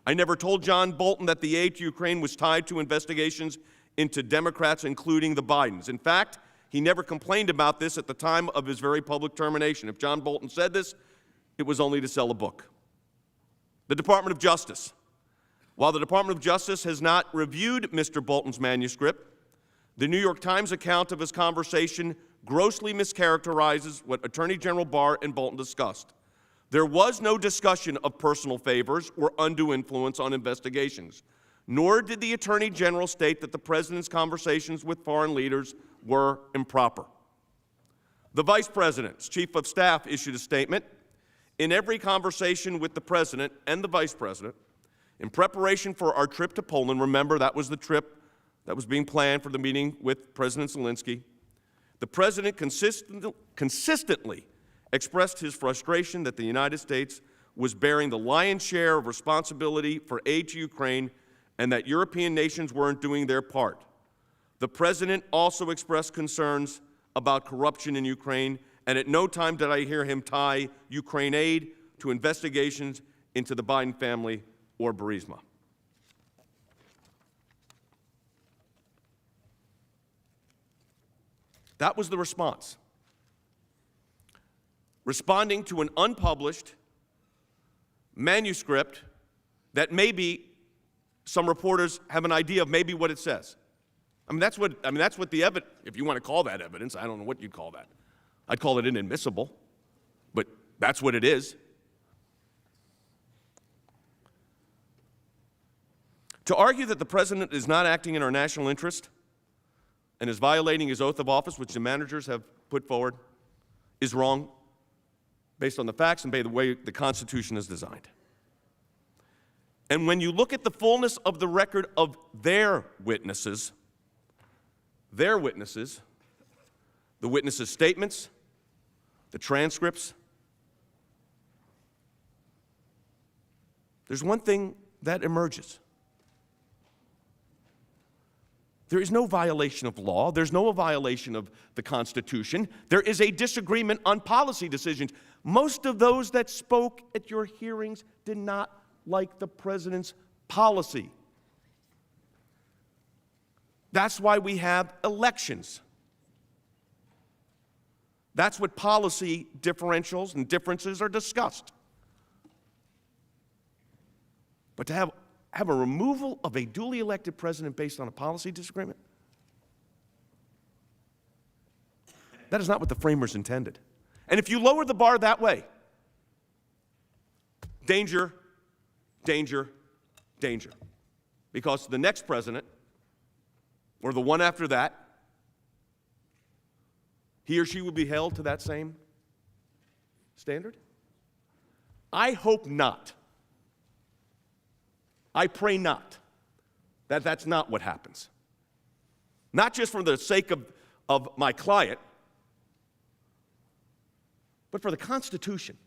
Speaker 9: I never told John Bolton that the aid to Ukraine was tied to investigations into Democrats, including the Bidens. In fact, he never complained about this at the time of his very public termination. If John Bolton said this, it was only to sell a book. The Department of Justice. While the Department of Justice has not reviewed Mr. Bolton's manuscript, the New York Times account of his conversation grossly mischaracterizes what Attorney General Barr and Bolton discussed. There was no discussion of personal favors or undue influence on investigations, nor did the Attorney General state that the President's conversations with foreign leaders were improper. The Vice President's Chief of Staff issued a statement. In every conversation with the President and the Vice President, in preparation for our trip to Poland, remember that was the trip that was being planned for the meeting with President Zelensky, the President consistently expressed his frustration that the United States was bearing the lion's share of responsibility for aid to Ukraine and that European nations weren't doing their part. The President also expressed concerns about corruption in Ukraine, and at no time did I hear him tie Ukraine aid to investigations into the Biden family or Burisma. That was the response. Responding to an unpublished manuscript that maybe some reporters have an idea of maybe what it says. That's what the evidence, if you want to call that evidence, I don't know what you'd call that. I'd call it inadmissible, but that's what it is. To argue that the president is not acting in our national interest and is violating his oath of office, which the managers have put forward, is wrong based on the facts and by the way the Constitution is designed. And when you look at the fullness of the record of their witnesses, the witnesses' statements, the transcripts, there's one thing that emerges. There is no violation of law. There's no violation of the Constitution. There is a disagreement on policy decisions. Most of those that spoke at your hearings did not like the president's policy. That's why we have elections. That's what policy differentials and differences are discussed. But to have a removal of a duly elected president based on a policy disagreement, that is not what the framers intended. And if you lower the bar that way, danger, danger, danger. Because the next president, or the one after that, he or she will be held to that same standard? I hope not. I pray not. That's not what happens. Not just for the sake of my client, but for the Constitution.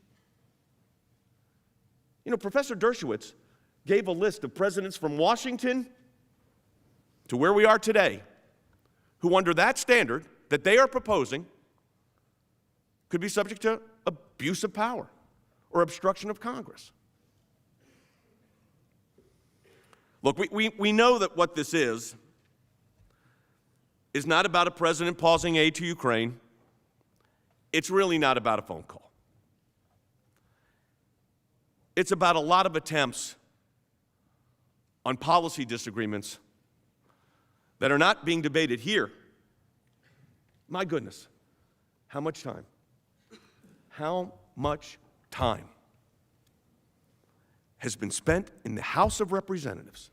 Speaker 9: You know, Professor Dershowitz gave a list of presidents from Washington to where we are today who, under that standard that they are proposing, could be subject to abuse of power or obstruction of Congress. Look, we know that what this is not about a president pausing aid to Ukraine. It's really not about a phone call. It's about a lot of attempts on policy disagreements that are not being debated here. My goodness, how much time? How much time has been spent in the House of Representatives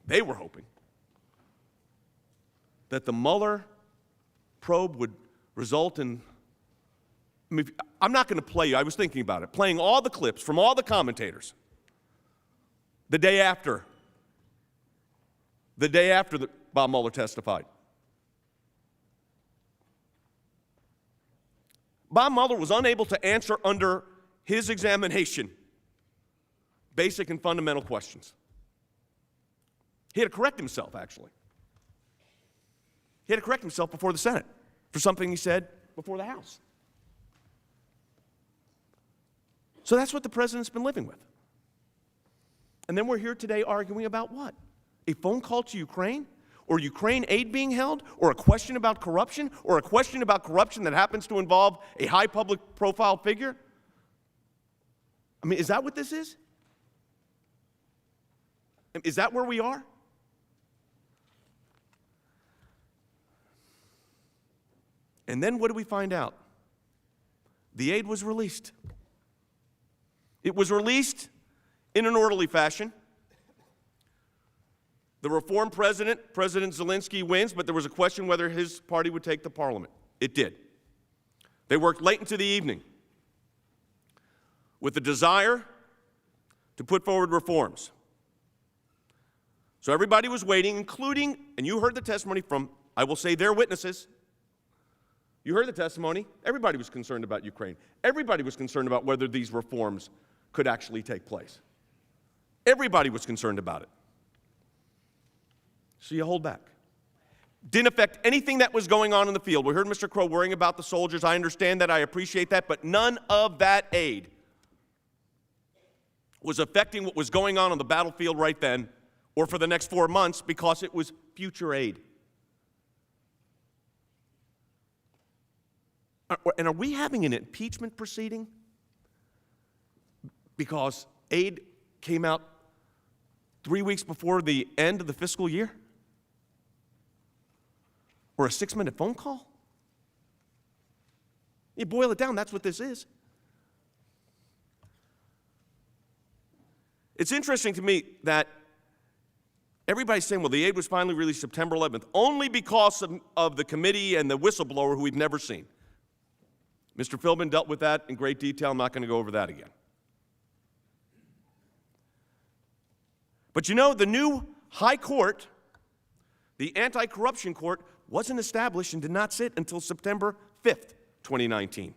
Speaker 9: they were hoping, that the Mueller probe would result in, I'm not going to play you, I was thinking about it, playing all the clips from all the commentators the day after Bob Mueller testified. Bob Mueller was unable to answer under his examination basic and fundamental questions. He had to correct himself, actually. He had to correct himself before the Senate for something he said before the House. So that's what the president's been living with. And then we're here today arguing about what? A phone call to Ukraine? Or Ukraine aid being held? Or a question about corruption? Or a question about corruption that happens to involve a high public profile figure? Is that what this is? Is that where we are? And then what do we find out? The aid was released. It was released in an orderly fashion. The reform President Zelensky, wins, but there was a question whether his party would take the parliament. It did. They worked late into the evening with the desire to put forward reforms. So everybody was waiting, including, and you heard the testimony from, I will say, their witnesses. You heard the testimony. Everybody was concerned about Ukraine. Everybody was concerned about whether these reforms could actually take place. Everybody was concerned about it. So you hold back. Didn't affect anything that was going on in the field. We heard Mr. Crow worrying about the soldiers. I understand that. I appreciate that. But none of that aid was affecting what was going on the battlefield right then or for the next 4 months because it was future aid. And are we having an impeachment proceeding because aid came out 3 weeks before the end of the fiscal year? Or a 6-minute phone call? You boil it down, that's what this is. It's interesting to me that everybody's saying, well, the aid was finally released September 11th, only because of the committee and the whistleblower who we've never seen. Mr. Philbin dealt with that in great detail. I'm not going to go over that again. But you know, the new high court, the anti-corruption court, wasn't established and did not sit until September 5th, 2019.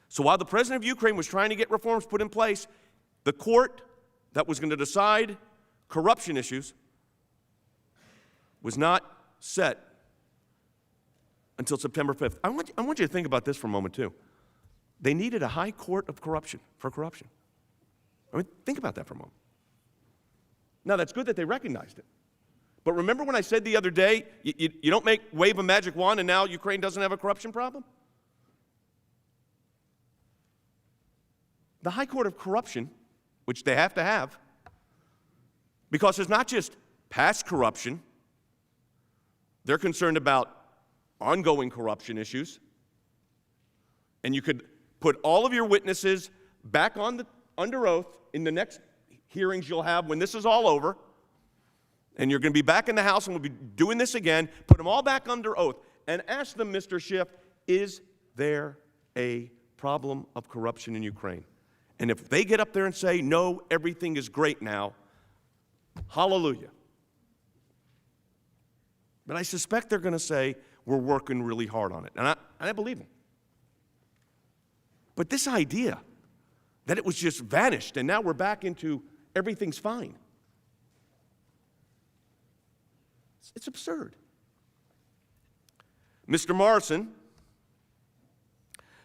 Speaker 9: So while the president of Ukraine was trying to get reforms put in place, the court that was going to decide corruption issues was not set until September 5th. I want you to think about this for a moment, too. They needed a high court of corruption for corruption. I mean, think about that for a moment. Now, that's good that they recognized it. But remember when I said the other day, you don't wave a magic wand and now Ukraine doesn't have a corruption problem? The High Court of Corruption, which they have to have, because it's not just past corruption, they're concerned about ongoing corruption issues, and you could put all of your witnesses back under oath in the next hearings you'll have when this is all over, and you're going to be back in the House and we'll be doing this again, put them all back under oath and ask them, Mr. Schiff, is there a problem of corruption in Ukraine? And if they get up there and say, no, everything is great now, hallelujah. But I suspect they're going to say, we're working really hard on it. And I believe them. But this idea that it was just vanished and now we're back into everything's fine, it's absurd. Mr. Morrison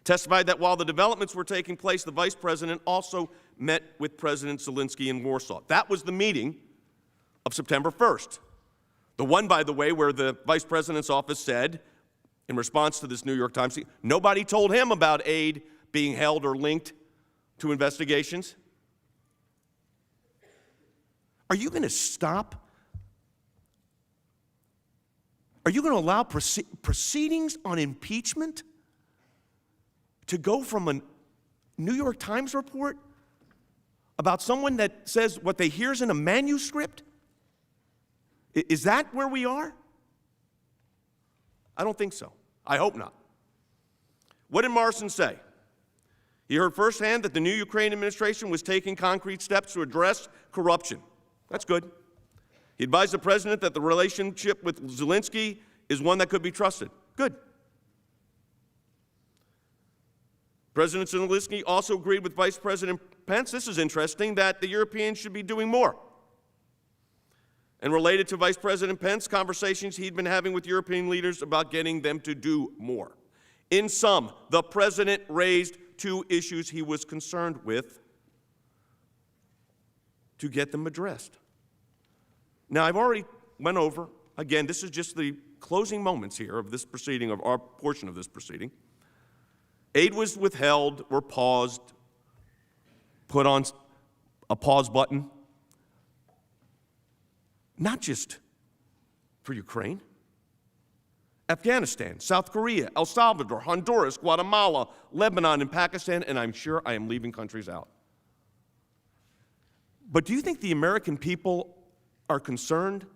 Speaker 9: testified that while the developments were taking place, the vice president also met with President Zelensky in Warsaw. That was the meeting of September 1st. The one, by the way, where the vice president's office said, in response to this New York Times, nobody told him about aid being held or linked to investigations. Are you going to stop? Are you going to allow proceedings on impeachment to go from a New York Times report about someone that says what they hear is in a manuscript? Is that where we are? I don't think so. I hope not. What did Morrison say? He heard firsthand that the new Ukraine administration was taking concrete steps to address corruption. That's good. He advised the president that the relationship with Zelensky is one that could be trusted. Good. President Zelensky also agreed with Vice President Pence, this is interesting, that the Europeans should be doing more. And related to Vice President Pence, conversations he'd been having with European leaders about getting them to do more. In sum, the president raised two issues he was concerned with to get them addressed. Now, I've already went over, again, this is just the closing moments here of this proceeding, of our portion of this proceeding. Aid was withheld or paused, put on a pause button, not just for Ukraine. Afghanistan, South Korea, El Salvador, Honduras, Guatemala, Lebanon, and Pakistan, and I'm sure I am leaving countries out. But do you think the American people are concerned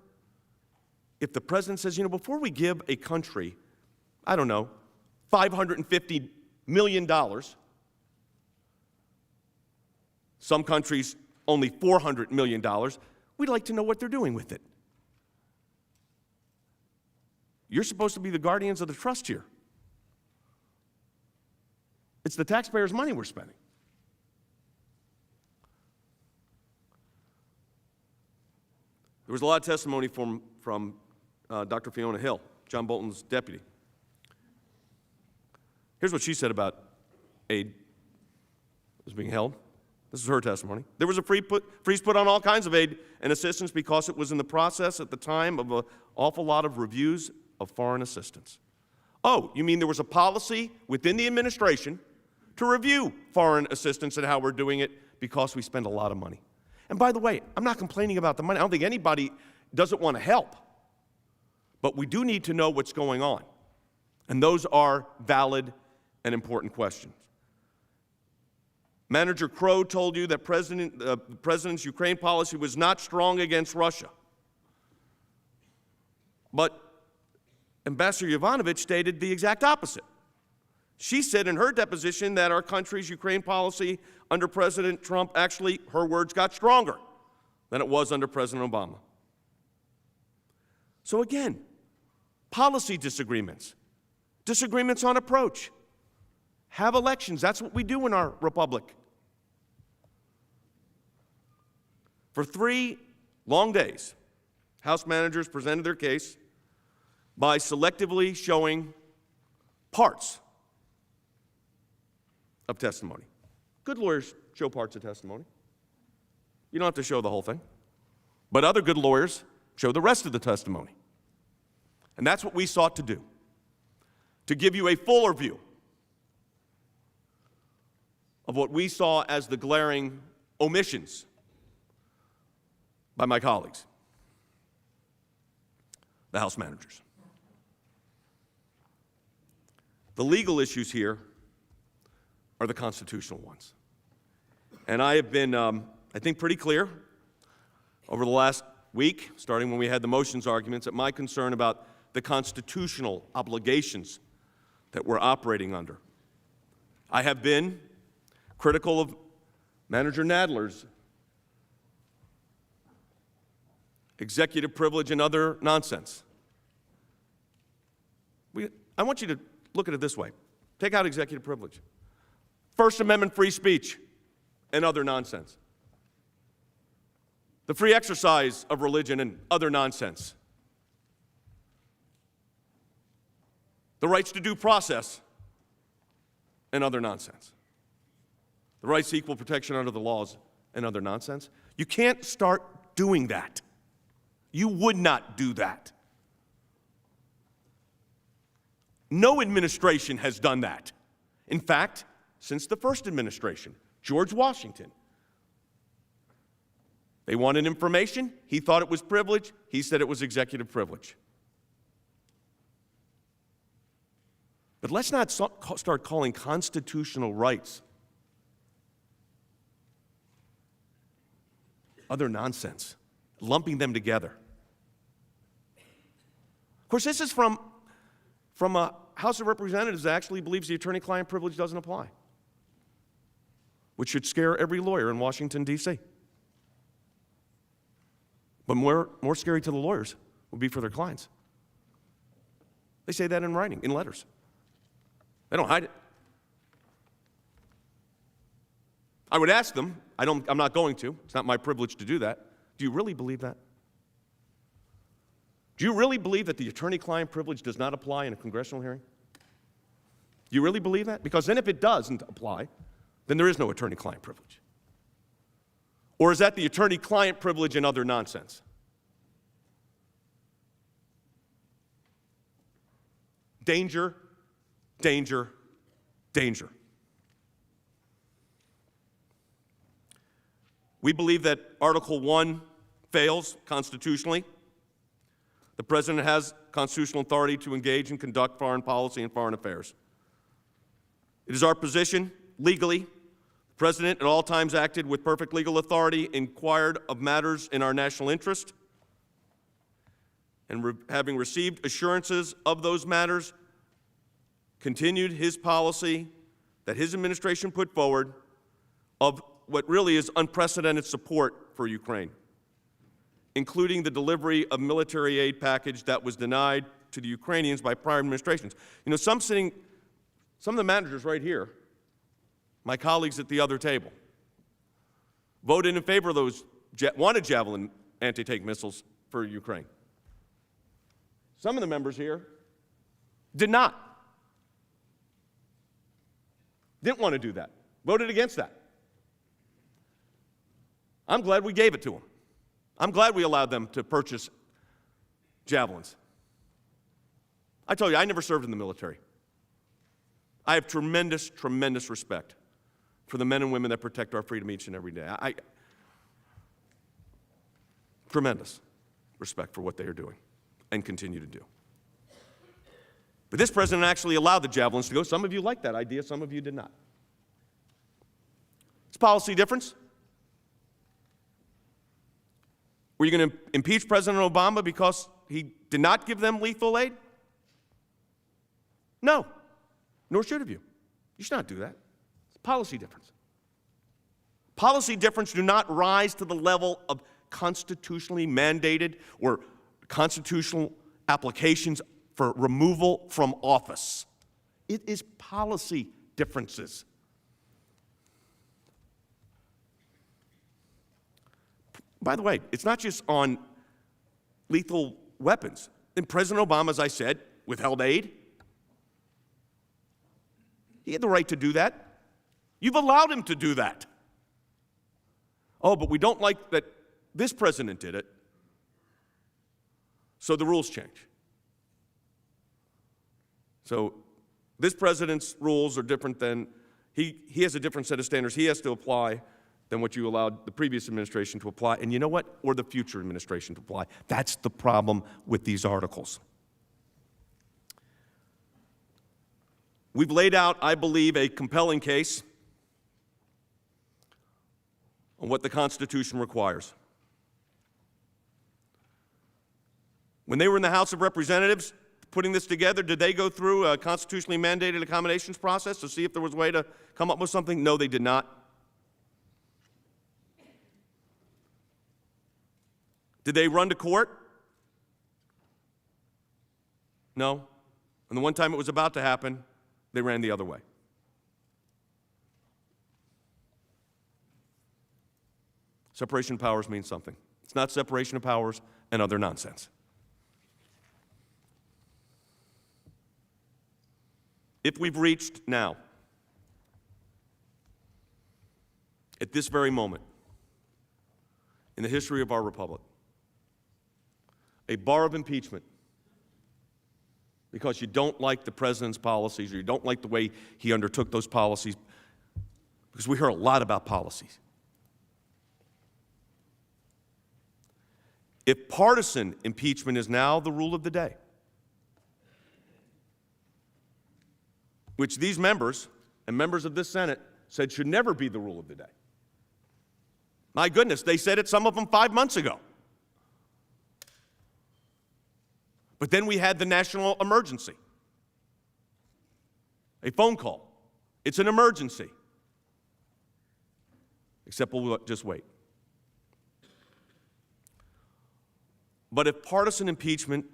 Speaker 9: if the president says, before we give a country, I don't know, $550 million, some countries only $400 million, we'd like to know what they're doing with it. You're supposed to be the guardians of the trust here. It's the taxpayers' money we're spending. There was a lot of testimony from Dr. Fiona Hill, John Bolton's deputy. Here's what she said about aid that was being held. This is her testimony. There was a freeze put on all kinds of aid and assistance because it was in the process at the time of an awful lot of reviews of foreign assistance. Oh, you mean there was a policy within the administration to review foreign assistance and how we're doing it because we spend a lot of money. And by the way, I'm not complaining about the money. I don't think anybody doesn't want to help. But we do need to know what's going on. And those are valid and important questions. Manager Crow told you that the president's Ukraine policy was not strong against Russia. But Ambassador Yovanovitch stated the exact opposite. She said in her deposition that our country's Ukraine policy under President Trump actually, her words, got stronger than it was under President Obama. So again, policy disagreements, disagreements on approach. Have elections. That's what we do in our republic. For 3 long days, House managers presented their case by selectively showing parts of testimony. Good lawyers show parts of testimony. You don't have to show the whole thing. But other good lawyers show the rest of the testimony. And that's what we sought to do, to give you a fuller view of what we saw as the glaring omissions by my colleagues, the House managers. The legal issues here are the constitutional ones. And I have been, I think, pretty clear over the last week, starting when we had the motions arguments, that my concern about the constitutional obligations that we're operating under. I have been critical of Manager Nadler's executive privilege and other nonsense. I want you to look at it this way. Take out executive privilege. First Amendment free speech and other nonsense. The free exercise of religion and other nonsense. The rights to due process and other nonsense. The rights to equal protection under the laws and other nonsense. You can't start doing that. You would not do that. No administration has done that. In fact, since the first administration, George Washington, they wanted information. He thought it was privilege. He said it was executive privilege. But let's not start calling constitutional rights other nonsense, lumping them together. Of course, this is from a House of Representatives that actually believes the attorney-client privilege doesn't apply, which should scare every lawyer in Washington, D.C. But more scary to the lawyers would be for their clients. They say that in writing, in letters. They don't hide it. I would ask them, I'm not going to, it's not my privilege to do that. Do you really believe that? Do you really believe that the attorney-client privilege does not apply in a congressional hearing? Do you really believe that? Because then if it doesn't apply, then there is no attorney-client privilege. Or is that the attorney-client privilege and other nonsense? Danger, danger, danger. We believe that Article 1 fails constitutionally. The President has constitutional authority to engage and conduct foreign policy and foreign affairs. It is our position, legally, the President at all times acted with perfect legal authority, inquired of matters in our national interest, and having received assurances of those matters, continued his policy that his administration put forward of what really is unprecedented support for Ukraine, including the delivery of military aid package that was denied to the Ukrainians by prior administrations. You know, some of the managers right here, my colleagues at the other table, voted in favor of those, wanted Javelin anti-tank missiles for Ukraine. Some of the members here did not. Didn't want to do that. Voted against that. I'm glad we gave it to them. I'm glad we allowed them to purchase javelins. I tell you, I never served in the military. I have tremendous, tremendous respect for the men and women that protect our freedom each and every day. Tremendous respect for what they are doing and continue to do. But this president actually allowed the javelins to go. Some of you liked that idea, some of you did not. It's a policy difference. Were you going to impeach President Obama because he did not give them lethal aid? No, nor should have you. You should not do that. It's a policy difference. Policy difference do not rise to the level of constitutionally mandated or constitutional applications for removal from office. It is policy differences. By the way, it's not just on lethal weapons. And President Obama, as I said, withheld aid. He had the right to do that. You've allowed him to do that. Oh, but we don't like that this president did it, so the rules change. So this president's rules are different than, he has a different set of standards he has to apply than what you allowed the previous administration to apply, and you know what? Or the future administration to apply. That's the problem with these articles. We've laid out, I believe, a compelling case on what the Constitution requires. When they were in the House of Representatives putting this together, did they go through a constitutionally mandated accommodations process to see if there was a way to come up with something? No, they did not. Did they run to court? No. And the one time it was about to happen, they ran the other way. Separation of powers means something. It's not separation of powers and other nonsense. If we've reached now, at this very moment, in the history of our republic, a bar of impeachment because you don't like the president's policies or you don't like the way he undertook those policies, because we hear a lot about policies. If partisan impeachment is now the rule of the day, which these members and members of this Senate said should never be the rule of the day. My goodness, they said it, some of them 5 months ago. But then we had the national emergency. A phone call. It's an emergency. Except we'll just wait. But if partisan impeachment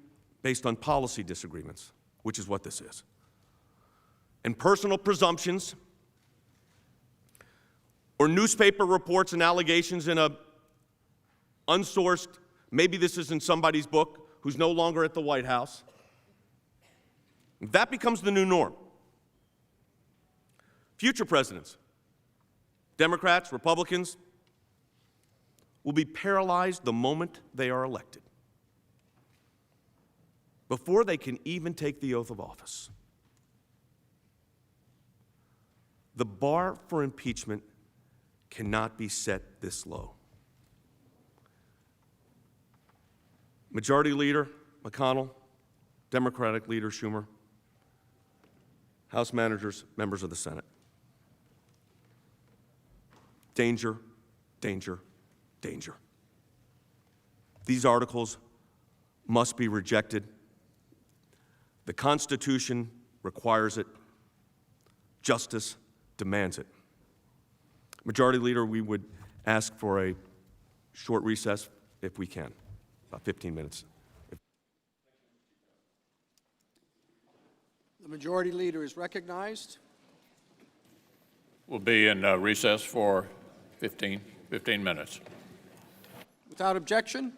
Speaker 9: based on policy disagreements, which is what this is, and personal presumptions, or newspaper reports and allegations in a unsourced, maybe this is in somebody's book, who's no longer at the White House, that becomes the new norm. Future presidents, Democrats, Republicans, will be paralyzed the moment they are elected, before they can even take the oath of office. The bar for impeachment cannot be set this low. Majority Leader McConnell, Democratic Leader Schumer, House managers, members of the Senate. Danger, danger, danger. These articles must be rejected. The Constitution requires it. Justice demands it. Majority Leader, we would ask for a short recess if we can, about 15 minutes.
Speaker 1: The Majority Leader is recognized.
Speaker 4: We'll be in recess for 15 minutes.
Speaker 1: Without objection,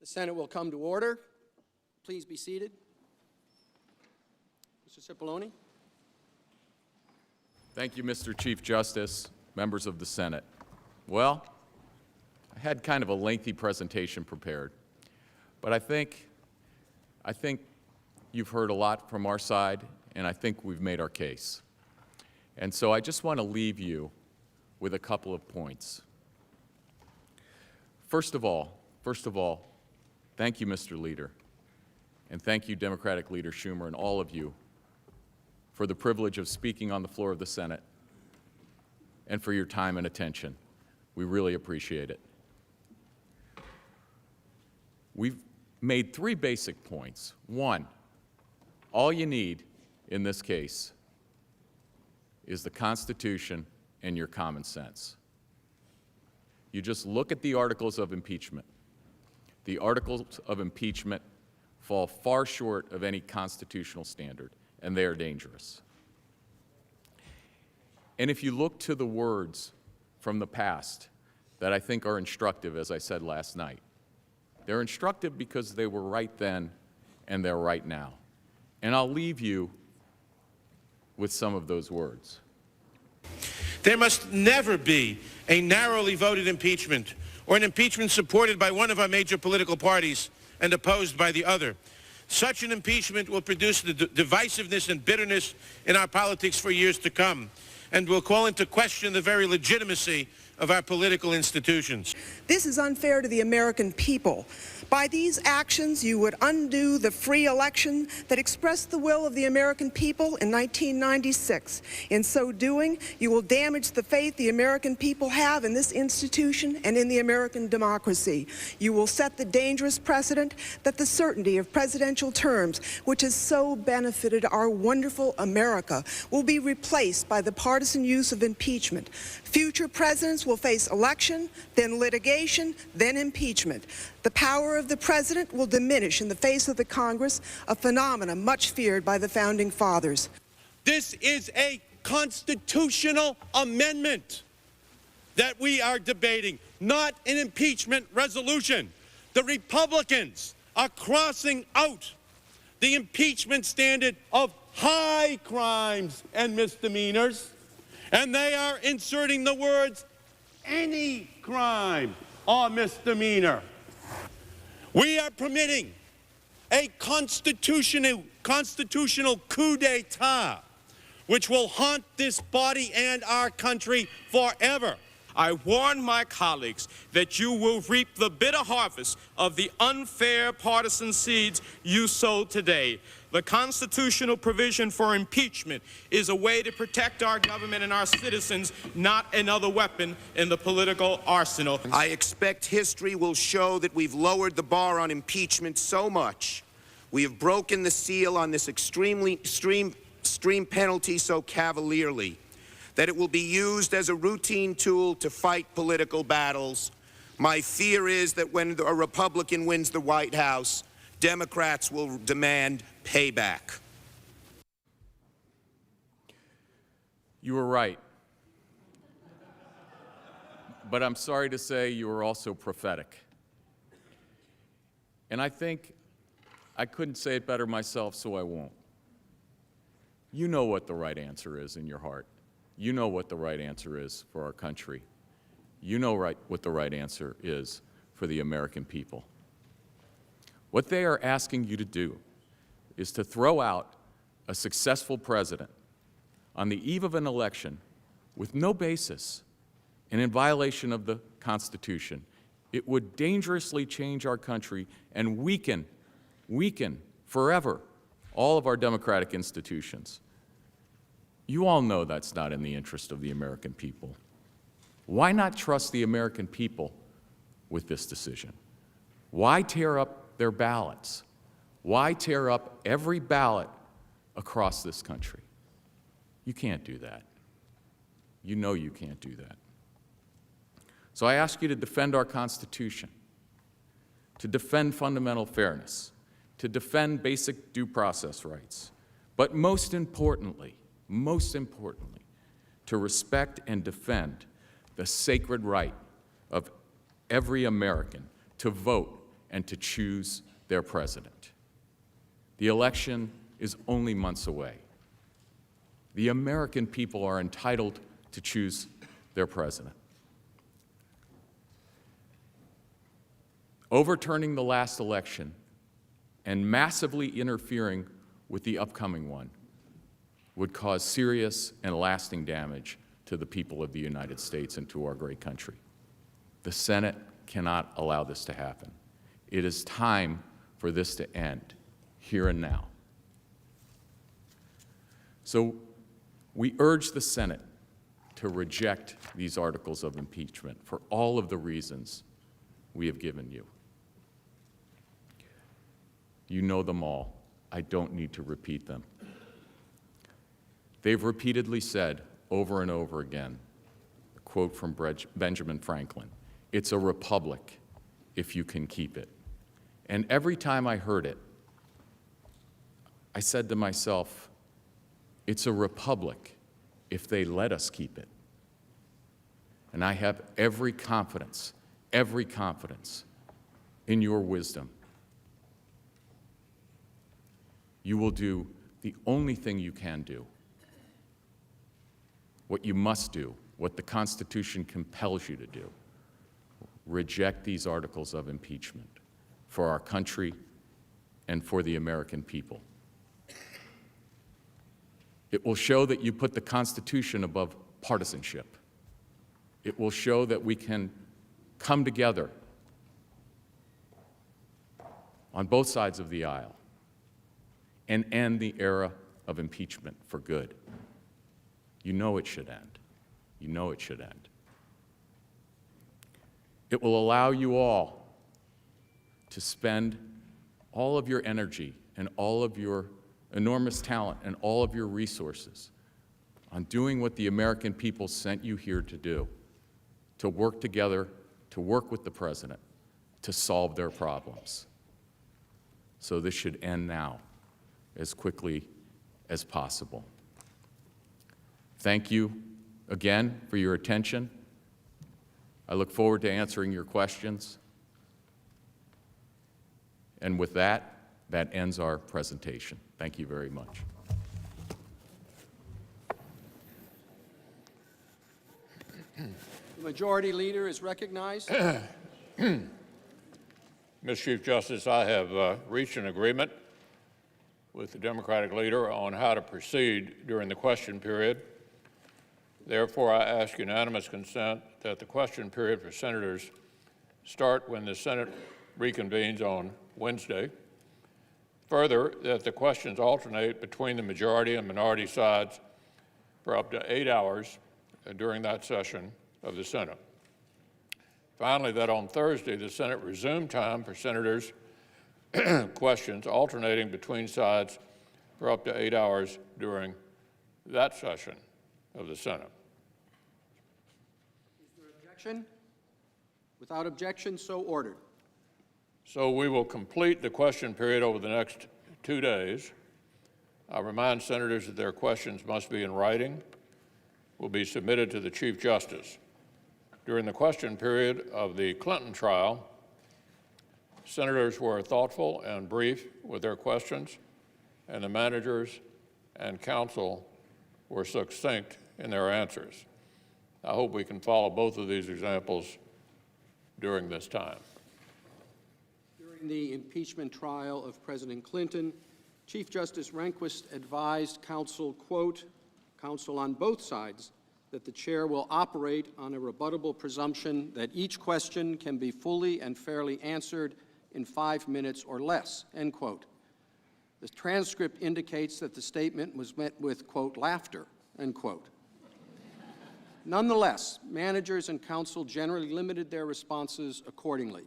Speaker 1: The Senate will come to order. Please be seated. Mr. Cipollone.
Speaker 5: Thank you, Mr. Chief Justice, members of the Senate. Well, I had kind of a lengthy presentation prepared, but I think you've heard a lot from our side, and I think we've made our case. And so I just want to leave you with a couple of points. First of all, thank you, Mr. Leader, and thank you, Democratic Leader Schumer, and all of you for the privilege of speaking on the floor of the Senate and for your time and attention. We really appreciate it. We've made 3 basic points. 1, all you need in this case is the Constitution and your common sense. You just look at the articles of impeachment. The articles of impeachment fall far short of any constitutional standard, and they are dangerous. And if you look to the words from the past that I think are instructive, as I said last night, they're instructive because they were right then and they're right now. And I'll leave you with some of those words.
Speaker 10: There must never be a narrowly voted impeachment or an impeachment supported by one of our major political parties and opposed by the other. Such an impeachment will produce the divisiveness and bitterness in our politics for years to come and will call into question the very legitimacy of our political institutions.
Speaker 11: This is unfair to the American people. By these actions, you would undo the free election that expressed the will of the American people in 1996. In so doing, you will damage the faith the American people have in this institution and in the American democracy. You will set the dangerous precedent that the certainty of presidential terms, which has so benefited our wonderful America, will be replaced by the partisan use of impeachment. Future presidents will face election, then litigation, then impeachment. The power of the president will diminish in the face of the Congress, a phenomenon much feared by the Founding Fathers.
Speaker 10: This is a constitutional amendment that we are debating, not an impeachment resolution. The Republicans are crossing out the impeachment standard of high crimes and misdemeanors, and they are inserting the words any crime or misdemeanor. We are permitting a constitutional coup d'etat, which will haunt this body and our country forever.
Speaker 12: I warn my colleagues that you will reap the bitter harvest of the unfair partisan seeds you sowed today. The constitutional provision for impeachment is a way to protect our government and our citizens, not another weapon in the political arsenal.
Speaker 13: I expect history will show that we've lowered the bar on impeachment so much. We have broken the seal on this extreme penalty so cavalierly that it will be used as a routine tool to fight political battles. My fear is that when a Republican wins the White House, Democrats will demand payback.
Speaker 5: You were right. But I'm sorry to say you were also prophetic. And I think I couldn't say it better myself, so I won't. You know what the right answer is in your heart. You know what the right answer is for our country. You know what the right answer is for the American people. What they are asking you to do is to throw out a successful president on the eve of an election with no basis and in violation of the Constitution. It would dangerously change our country and weaken forever all of our democratic institutions. You all know that's not in the interest of the American people. Why not trust the American people with this decision? Why tear up their ballots? Why tear up every ballot across this country? You can't do that. You know you can't do that. So I ask you to defend our Constitution, to defend fundamental fairness, to defend basic due process rights, but most importantly, to respect and defend the sacred right of every American to vote and to choose their president. The election is only months away. The American people are entitled to choose their president. Overturning the last election and massively interfering with the upcoming one would cause serious and lasting damage to the people of the United States and to our great country. The Senate cannot allow this to happen. It is time for this to end, here and now. So we urge the Senate to reject these articles of impeachment for all of the reasons we have given you. You know them all. I don't need to repeat them. They've repeatedly said over and over again, a quote from Benjamin Franklin, "It's a republic if you can keep it." And every time I heard it, I said to myself, it's a republic if they let us keep it. And I have every confidence in your wisdom. You will do the only thing you can do, what you must do, what the Constitution compels you to do. Reject these articles of impeachment for our country and for the American people. It will show that you put the Constitution above partisanship. It will show that we can come together on both sides of the aisle and end the era of impeachment for good. You know it should end. You know it should end. It will allow you all to spend all of your energy and all of your enormous talent and all of your resources on doing what the American people sent you here to do, to work together, to work with the President, to solve their problems. So this should end now, as quickly as possible. Thank you again for your attention. I look forward to answering your questions. And with that, that ends our presentation. Thank you very much.
Speaker 1: The Majority Leader is recognized.
Speaker 4: Mr. Chief Justice, I have reached an agreement with the Democratic leader on how to proceed during the question period. Therefore, I ask unanimous consent that the question period for senators start when the Senate reconvenes on Wednesday. Further, that the questions alternate between the majority and minority sides for up to 8 hours during that session of the Senate. Finally, that on Thursday, the Senate resume time for senators' questions alternating between sides for up to 8 hours during that session of the Senate.
Speaker 1: Is there objection? Without objection, so ordered.
Speaker 4: So we will complete the question period over the next 2 days. I remind senators that their questions must be in writing, will be submitted to the Chief Justice. During the question period of the Clinton trial, senators were thoughtful and brief with their questions, and the managers and counsel were succinct in their answers. I hope we can follow both of these examples during this time.
Speaker 1: During the impeachment trial of President Clinton, Chief Justice Rehnquist advised counsel, quote, counsel on both sides, that the chair will operate on a rebuttable presumption that each question can be fully and fairly answered in 5 minutes or less, end quote. The transcript indicates that the statement was met with, quote, laughter, end quote. Nonetheless, managers and counsel generally limited their responses accordingly.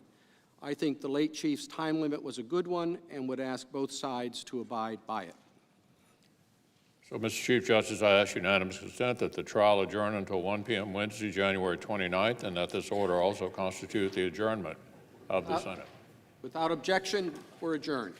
Speaker 1: I think the late chief's time limit was a good one and would ask both sides to abide by it.
Speaker 4: So, Mr. Chief Justice, I ask unanimous consent that the trial adjourn until 1 p.m. Wednesday, January 29th, and that this order also constitute the adjournment of the Senate.
Speaker 1: Without objection, we're adjourned.